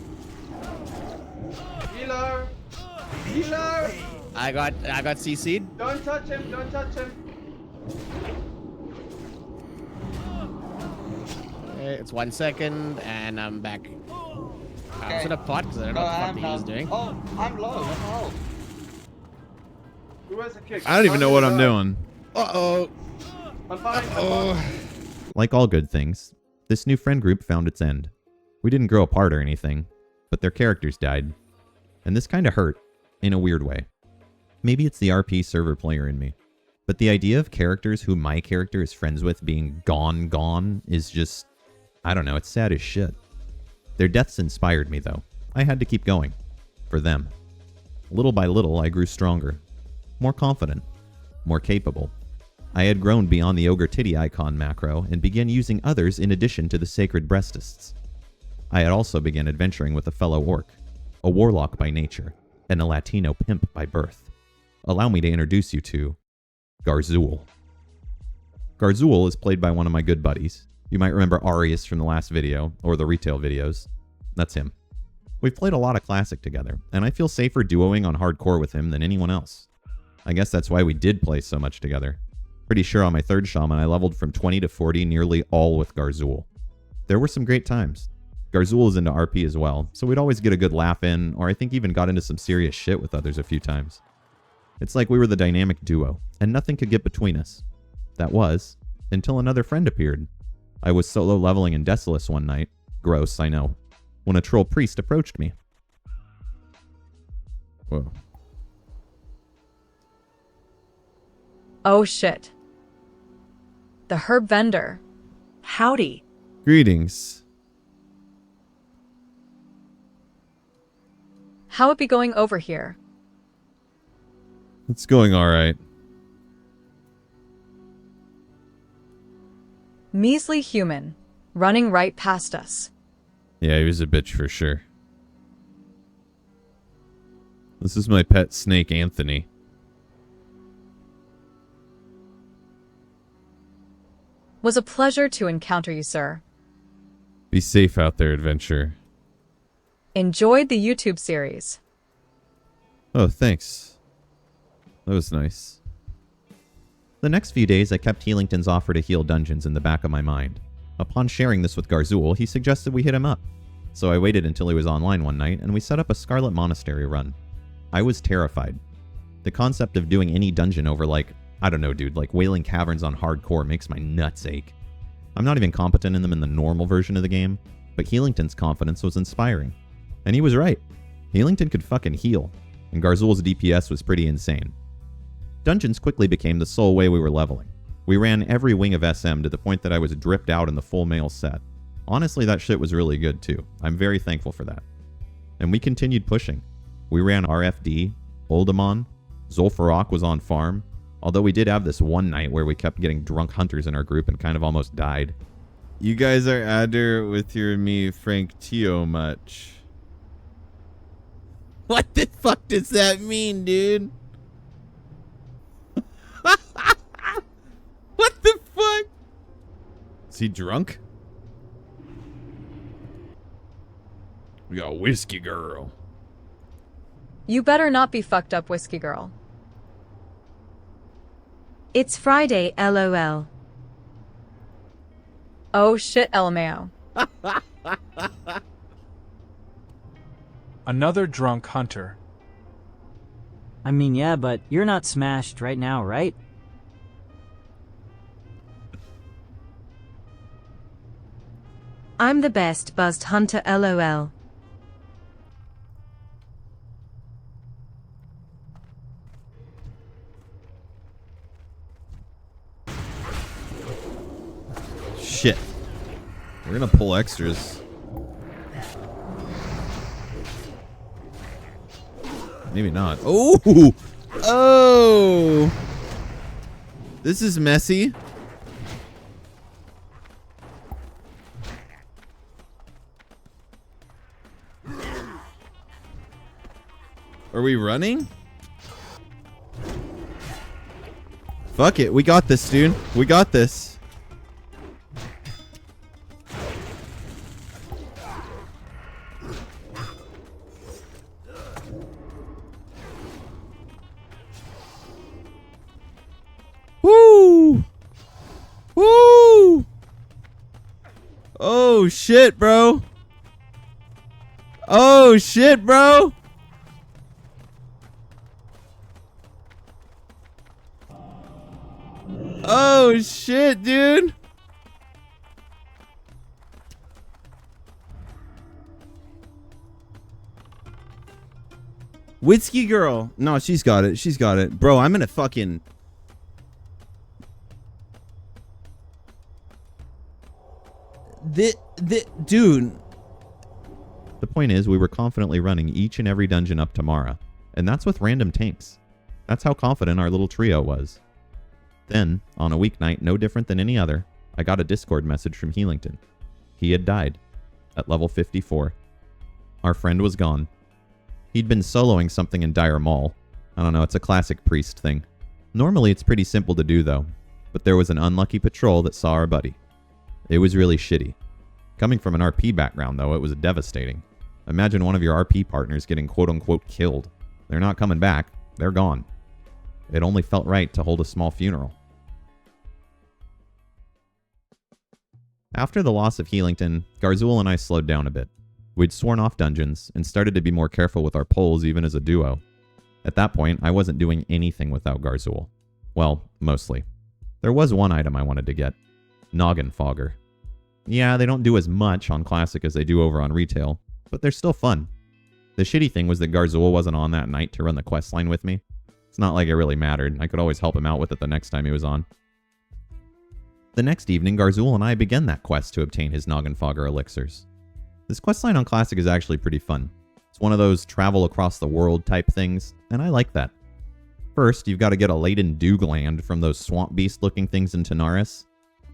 Speaker 19: Healer. Healer.
Speaker 20: I got CC'd.
Speaker 19: Don't touch him. Don't touch him.
Speaker 20: Okay, it's 1 second, and I'm back. I was gonna pot because I don't know what the fuck he's doing.
Speaker 21: Oh, I'm low. What the hell?
Speaker 19: Who has a kick?
Speaker 2: I don't even know what I'm doing.
Speaker 20: Uh-oh.
Speaker 19: I'm fine.
Speaker 2: Like all good things, this new friend group found its end. We didn't grow apart or anything, but their characters died. And this kinda hurt, in a weird way. Maybe it's the RP server player in me. But the idea of characters who my character is friends with being gone is just... I don't know, it's sad as shit. Their deaths inspired me, though. I had to keep going. For them. Little by little, I grew stronger. More confident. More capable. I had grown beyond the ogre titty icon macro and began using others in addition to the sacred breastists. I had also begun adventuring with a fellow orc, a warlock by nature, and a Latino pimp by birth. Allow me to introduce you to Garzul. Garzul is played by one of my good buddies. You might remember Arius from the last video, or the retail videos. That's him. We've played a lot of Classic together, and I feel safer duoing on hardcore with him than anyone else. I guess that's why we did play so much together. Pretty sure on my third shaman I leveled from 20 to 40 nearly all with Garzul. There were some great times. Garzul is into RP as well, so we'd always get a good laugh in, or I think even got into some serious shit with others a few times. It's like we were the dynamic duo, and nothing could get between us. That was, until another friend appeared. I was solo leveling in Desolus one night, gross, I know, when a troll priest approached me. Whoa.
Speaker 10: Oh shit. The herb vendor. Howdy.
Speaker 2: Greetings.
Speaker 10: How it be going over here?
Speaker 2: It's going alright.
Speaker 10: Measly human. Running right past us.
Speaker 2: Yeah, he was a bitch for sure. This is my pet snake, Anthony.
Speaker 10: Was a pleasure to encounter you, sir.
Speaker 2: Be safe out there, adventurer.
Speaker 10: Enjoyed the YouTube series.
Speaker 2: Oh, thanks. That was nice. The next few days, I kept Healington's offer to heal dungeons in the back of my mind. Upon sharing this with Garzul, he suggested we hit him up. So I waited until he was online one night, and we set up a Scarlet Monastery run. I was terrified. The concept of doing any dungeon over I don't know, dude, Wailing Caverns on hardcore makes my nuts ache. I'm not even competent in them in the normal version of the game, but Healington's confidence was inspiring. And he was right. Healington could fucking heal, and Garzul's DPS was pretty insane. Dungeons quickly became the sole way we were leveling. We ran every wing of SM to the point that I was dripped out in the full male set. Honestly, that shit was really good too. I'm very thankful for that. And we continued pushing. We ran RFD, Oldemon, Zul'Farrak was on farm, although we did have this one night where we kept getting drunk hunters in our group and kind of almost died. You guys are adder with your me Frank Tio much. What the fuck does that mean, dude? What the fuck? Is he drunk? We got Whiskey Girl.
Speaker 10: You better not be fucked up, Whiskey Girl.
Speaker 22: It's Friday, LOL.
Speaker 10: Oh shit, LMAO.
Speaker 23: Another drunk hunter.
Speaker 24: I mean, yeah, but you're not smashed right now, right?
Speaker 22: I'm the best buzzed hunter, LOL.
Speaker 2: Shit. We're gonna pull extras. Maybe not. Oh! Oh! This is messy. Are we running? Fuck it. We got this, dude. We got this. Woo! Woo! Oh shit, bro. Oh shit, bro. Oh shit, dude. Whiskey girl. No, she's got it. She's got it. Bro, I'm gonna fucking... Dude. The point is, we were confidently running each and every dungeon up to Mara. And that's with random tanks. That's how confident our little trio was. Then, on a weeknight no different than any other, I got a Discord message from Healington. He had died. At level 54. Our friend was gone. He'd been soloing something in Dire Mall. I don't know, it's a classic priest thing. Normally it's pretty simple to do though, but there was an unlucky patrol that saw our buddy. It was really shitty. Coming from an RP background though, it was devastating. Imagine one of your RP partners getting quote-unquote killed. They're not coming back. They're gone. It only felt right to hold a small funeral. After the loss of Healington, Garzul and I slowed down a bit. We'd sworn off dungeons and started to be more careful with our pulls even as a duo. At that point, I wasn't doing anything without Garzul. Well, mostly. There was one item I wanted to get. Noggin Fogger. Yeah, they don't do as much on Classic as they do over on Retail, but they're still fun. The shitty thing was that Garzul wasn't on that night to run the questline with me. It's not like it really mattered. I could always help him out with it the next time he was on. The next evening, Garzul and I began that quest to obtain his Noggin Fogger elixirs. This questline on Classic is actually pretty fun. It's one of those travel across the world type things, and I like that. First, you've got to get a laden Doogland from those swamp beast looking things in Tanaris.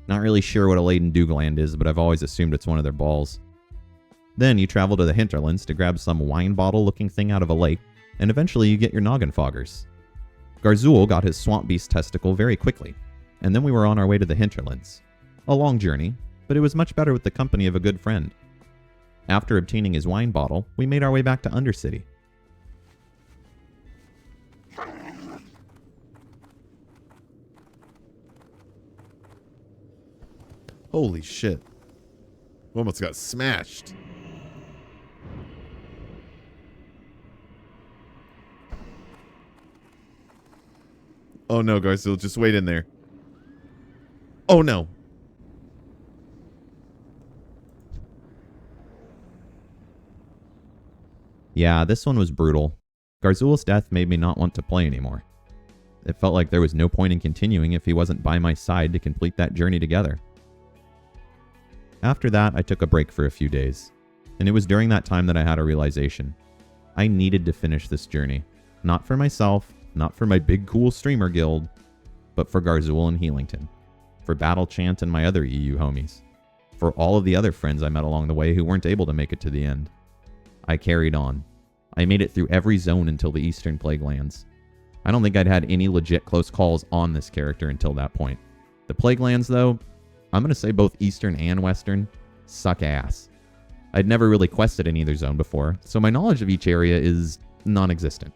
Speaker 2: Not really sure what a laden Doogland is, but I've always assumed it's one of their balls. Then you travel to the hinterlands to grab some wine bottle looking thing out of a lake, and eventually you get your Noggin Foggers. Garzul got his swamp beast testicle very quickly, and then we were on our way to the hinterlands. A long journey, but it was much better with the company of a good friend. After obtaining his wine bottle, we made our way back to Undercity.
Speaker 4: Holy shit. Almost got smashed. Oh no, Garzul, just wait in there. Oh no.
Speaker 2: Yeah, this one was brutal. Garzul's death made me not want to play anymore. It felt like there was no point in continuing if he wasn't by my side to complete that journey together. After that, I took a break for a few days, and it was during that time that I had a realization. I needed to finish this journey. Not for myself, not for my big cool streamer guild, but for Garzul and Healington, for Battle Chant and my other EU homies, for all of the other friends I met along the way who weren't able to make it to the end. I carried on. I made it through every zone until the Eastern Plague Lands. I don't think I'd had any legit close calls on this character until that point. The Plague Lands, though, I'm going to say both Eastern and Western suck ass. I'd never really quested in either zone before, so my knowledge of each area is non-existent.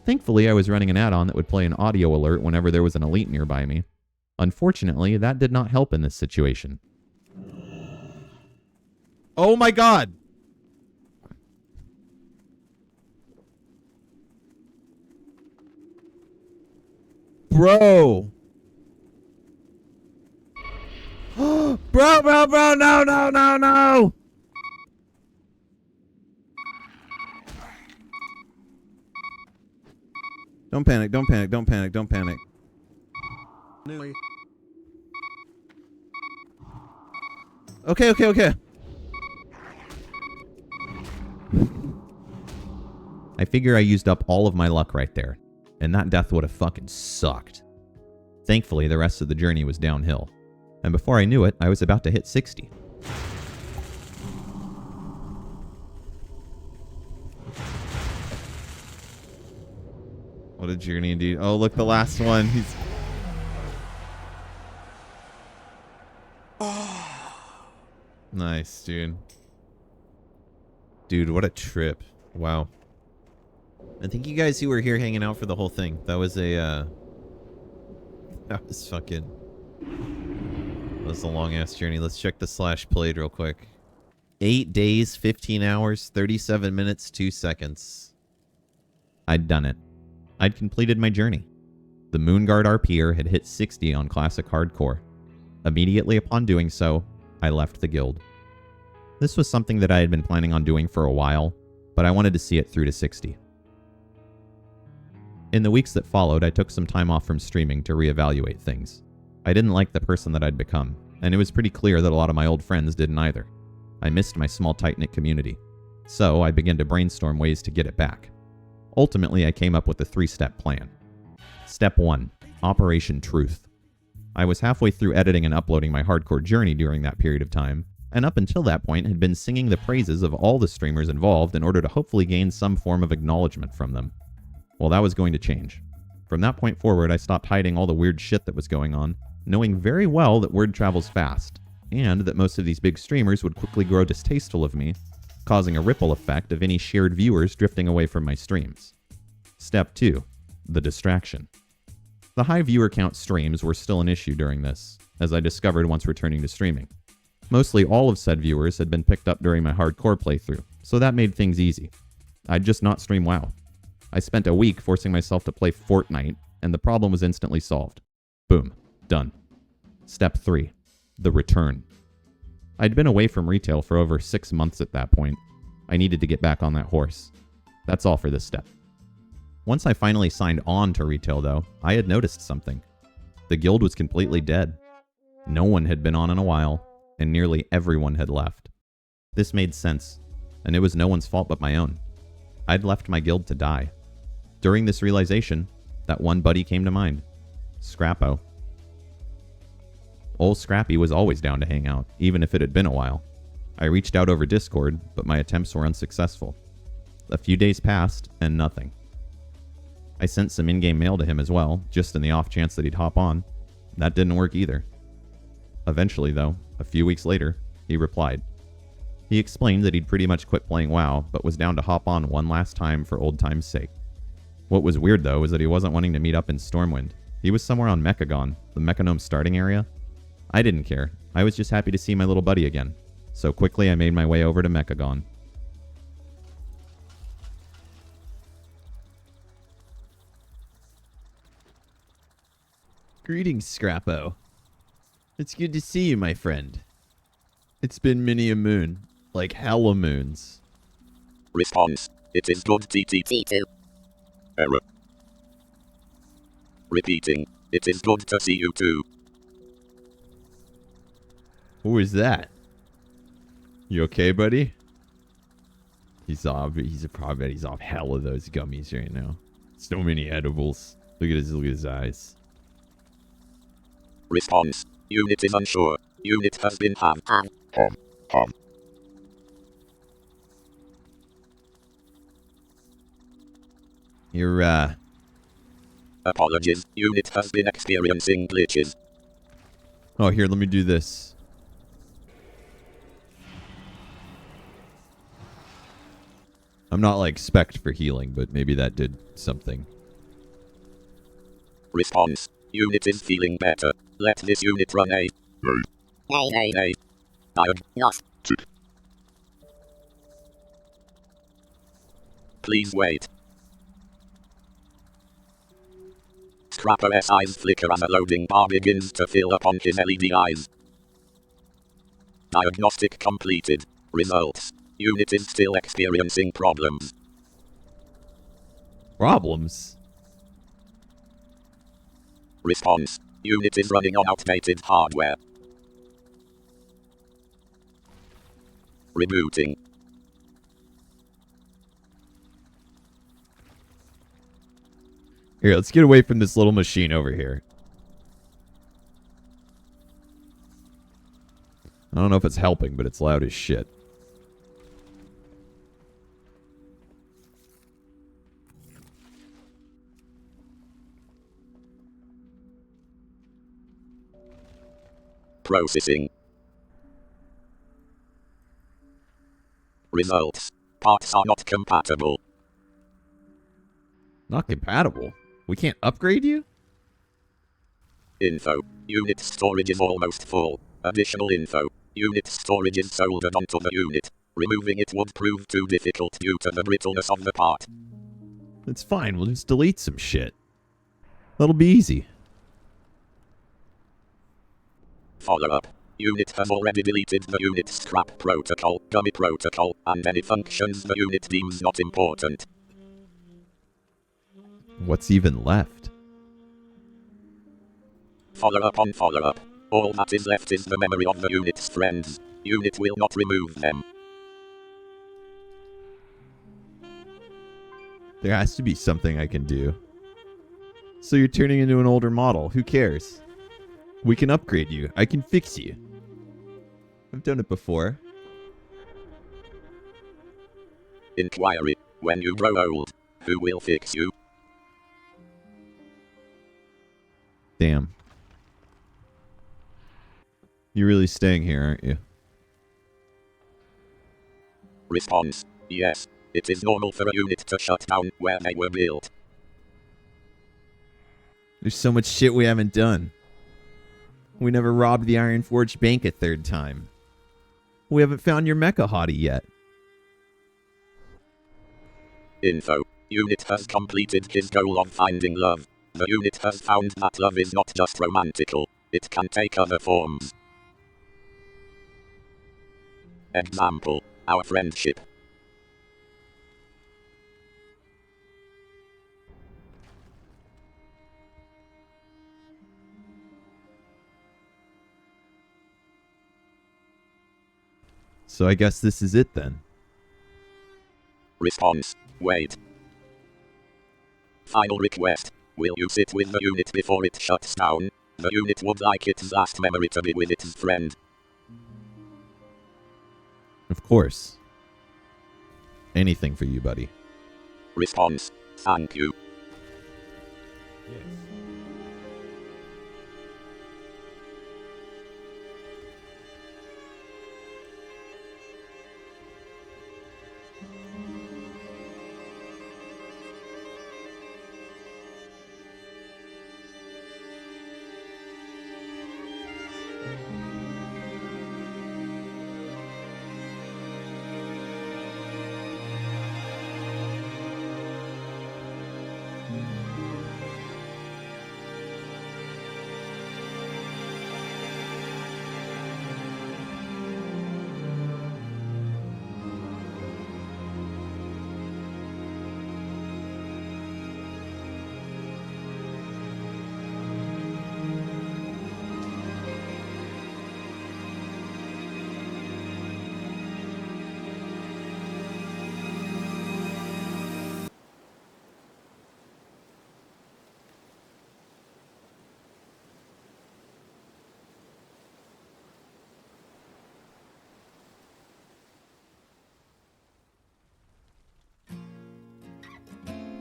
Speaker 2: Thankfully, I was running an add-on that would play an audio alert whenever there was an elite nearby me. Unfortunately, that did not help in this situation.
Speaker 4: Oh my god!
Speaker 2: Bro! Bro, no! Don't panic. Okay, okay, okay. I figure I used up all of my luck right there, and that death would have fucking sucked. Thankfully, the rest of the journey was downhill, and before I knew it, I was about to hit 60.
Speaker 4: What did Journey do? Oh, look, the last one. He's... Nice, dude.
Speaker 2: Dude, what a trip. Wow. And thank you guys who were here hanging out for the whole thing. That was a, that was fucking... That was a long-ass journey. Let's check the /played real quick. 8 days, 15 hours, 37 minutes, 2 seconds. I'd done it. I'd completed my journey. The Moonguard RPer had hit 60 on Classic Hardcore. Immediately upon doing so, I left the guild. This was something that I had been planning on doing for a while, but I wanted to see it through to 60. In the weeks that followed, I took some time off from streaming to reevaluate things. I didn't like the person that I'd become, and it was pretty clear that a lot of my old friends didn't either. I missed my small tight-knit community, so I began to brainstorm ways to get it back. Ultimately, I came up with a 3-step plan. Step 1. Operation Truth. I was halfway through editing and uploading my hardcore journey during that period of time, and up until that point had been singing the praises of all the streamers involved in order to hopefully gain some form of acknowledgement from them. Well, that was going to change. From that point forward, I stopped hiding all the weird shit that was going on, knowing very well that word travels fast, and that most of these big streamers would quickly grow distasteful of me, causing a ripple effect of any shared viewers drifting away from my streams. Step 2. The distraction. The high viewer count streams were still an issue during this, as I discovered once returning to streaming. Mostly all of said viewers had been picked up during my hardcore playthrough, so that made things easy. I'd just not stream WoW. I spent a week forcing myself to play Fortnite, and the problem was instantly solved. Boom. Done. Step 3. The return. I'd been away from retail for over 6 months at that point. I needed to get back on that horse. That's all for this step. Once I finally signed on to retail, though, I had noticed something. The guild was completely dead. No one had been on in a while, and nearly everyone had left. This made sense, and it was no one's fault but my own. I'd left my guild to die. During this realization, that one buddy came to mind. Scrappo. Old Scrappy was always down to hang out, even if it had been a while. I reached out over Discord, but my attempts were unsuccessful. A few days passed, and nothing. I sent some in-game mail to him as well, just in the off chance that he'd hop on. That didn't work either. Eventually, though, a few weeks later, he replied. He explained that he'd pretty much quit playing WoW, but was down to hop on one last time for old time's sake. What was weird, though, was that he wasn't wanting to meet up in Stormwind. He was somewhere on Mechagnome, the Mechagnome starting area. I didn't care. I was just happy to see my little buddy again. So quickly I made my way over to Mechagnome.
Speaker 4: Greetings, Scrappo. It's good to see you, my friend. It's been many a moon, like hella moons.
Speaker 5: Response. It is good TTT2. Error. Repeating. It is good to see you too.
Speaker 4: Who is that? You okay, buddy? He's off hell of those gummies right now. So many edibles. Look at his eyes.
Speaker 5: Response. Unit is unsure. Unit has been ham.
Speaker 2: You're,
Speaker 5: Apologies. Unit has been experiencing glitches.
Speaker 4: Oh, here, let me do this.
Speaker 2: I'm not like spec'd for healing, but maybe that did something.
Speaker 5: Response. Unit is feeling better. Let this unit run a... Hey. Diagnostic. Please wait. Scrapper's eyes flicker as a loading bar begins to fill upon his LED eyes. Diagnostic completed. Results. Unit is still experiencing problems.
Speaker 4: Problems?
Speaker 5: Response. Unit is running on outdated hardware. Rebooting.
Speaker 4: Here, let's get away from this little machine over here. I don't know if it's helping, but it's loud as shit.
Speaker 5: Processing. Results. Parts are not compatible.
Speaker 4: Not compatible? We can't upgrade you?
Speaker 5: Info. Unit storage is almost full. Additional info. Unit storage is soldered onto the unit. Removing it would prove too difficult due to the brittleness of the part.
Speaker 4: It's fine, we'll just delete some shit. That'll be easy.
Speaker 5: Follow-up. Unit has already deleted the unit scrap protocol, dummy protocol, and any functions the unit deems not important.
Speaker 4: What's even left?
Speaker 5: Follow-up on follow-up. All that is left is the memory of the unit's friends. Unit will not remove them.
Speaker 4: There has to be something I can do. So you're turning into an older model. Who cares? We can upgrade you. I can fix you. I've done it before.
Speaker 5: Inquiry. When you grow old, who will fix you?
Speaker 4: Damn. You're really staying here, aren't you?
Speaker 5: Response. Yes. It is normal for a unit to shut down where they were built.
Speaker 4: There's so much shit we haven't done. We never robbed the Ironforge Bank a third time. We haven't found your mecha hottie yet.
Speaker 5: Info. Unit has completed his goal of finding love. The unit has found that love is not just romantical. It can take other forms. Example. Our friendship.
Speaker 4: So I guess this is it then.
Speaker 5: Response. Wait. Final request. Will you sit with the unit before it shuts down? The unit would like its last memory to be with its friend.
Speaker 4: Of course. Anything for you, buddy.
Speaker 5: Response. Thank you.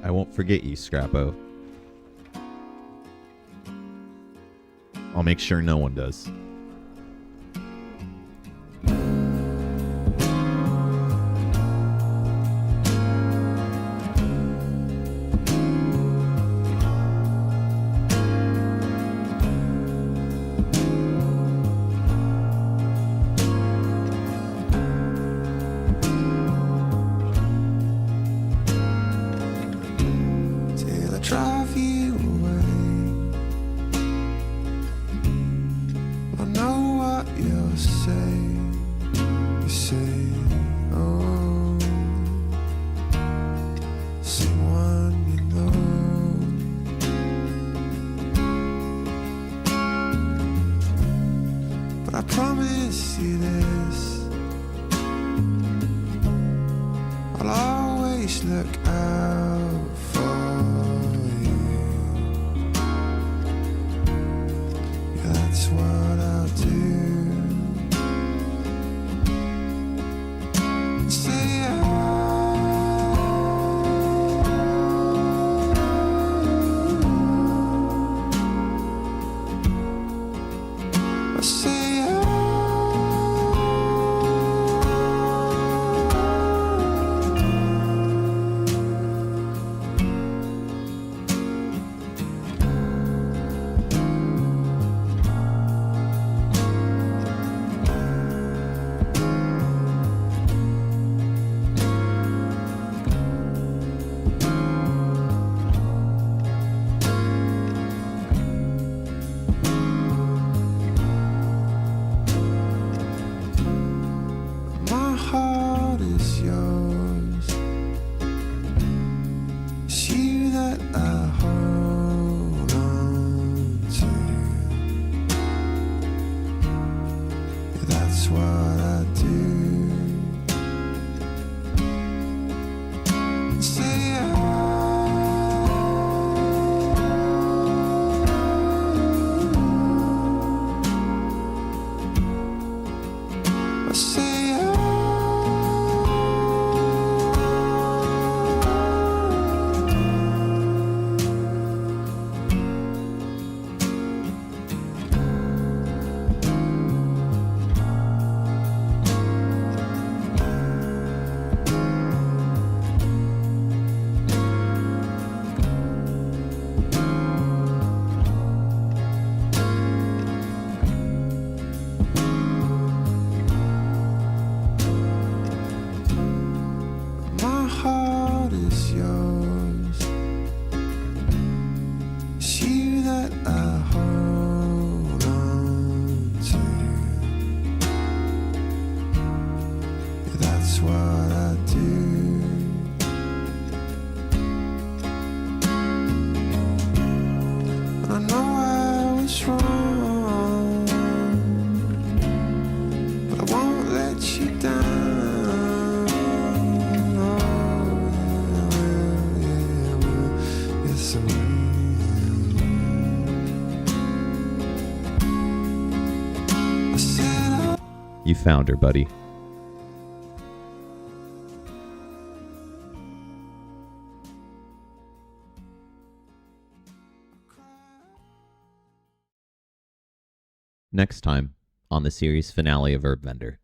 Speaker 4: I won't forget you, Scrappo. I'll make sure no one does.
Speaker 6: Till I drive you away. I know what you'll say. You say, oh, someone you know. But I promise you this,
Speaker 2: You found her, buddy. Next time on the series finale of Herb Vendor.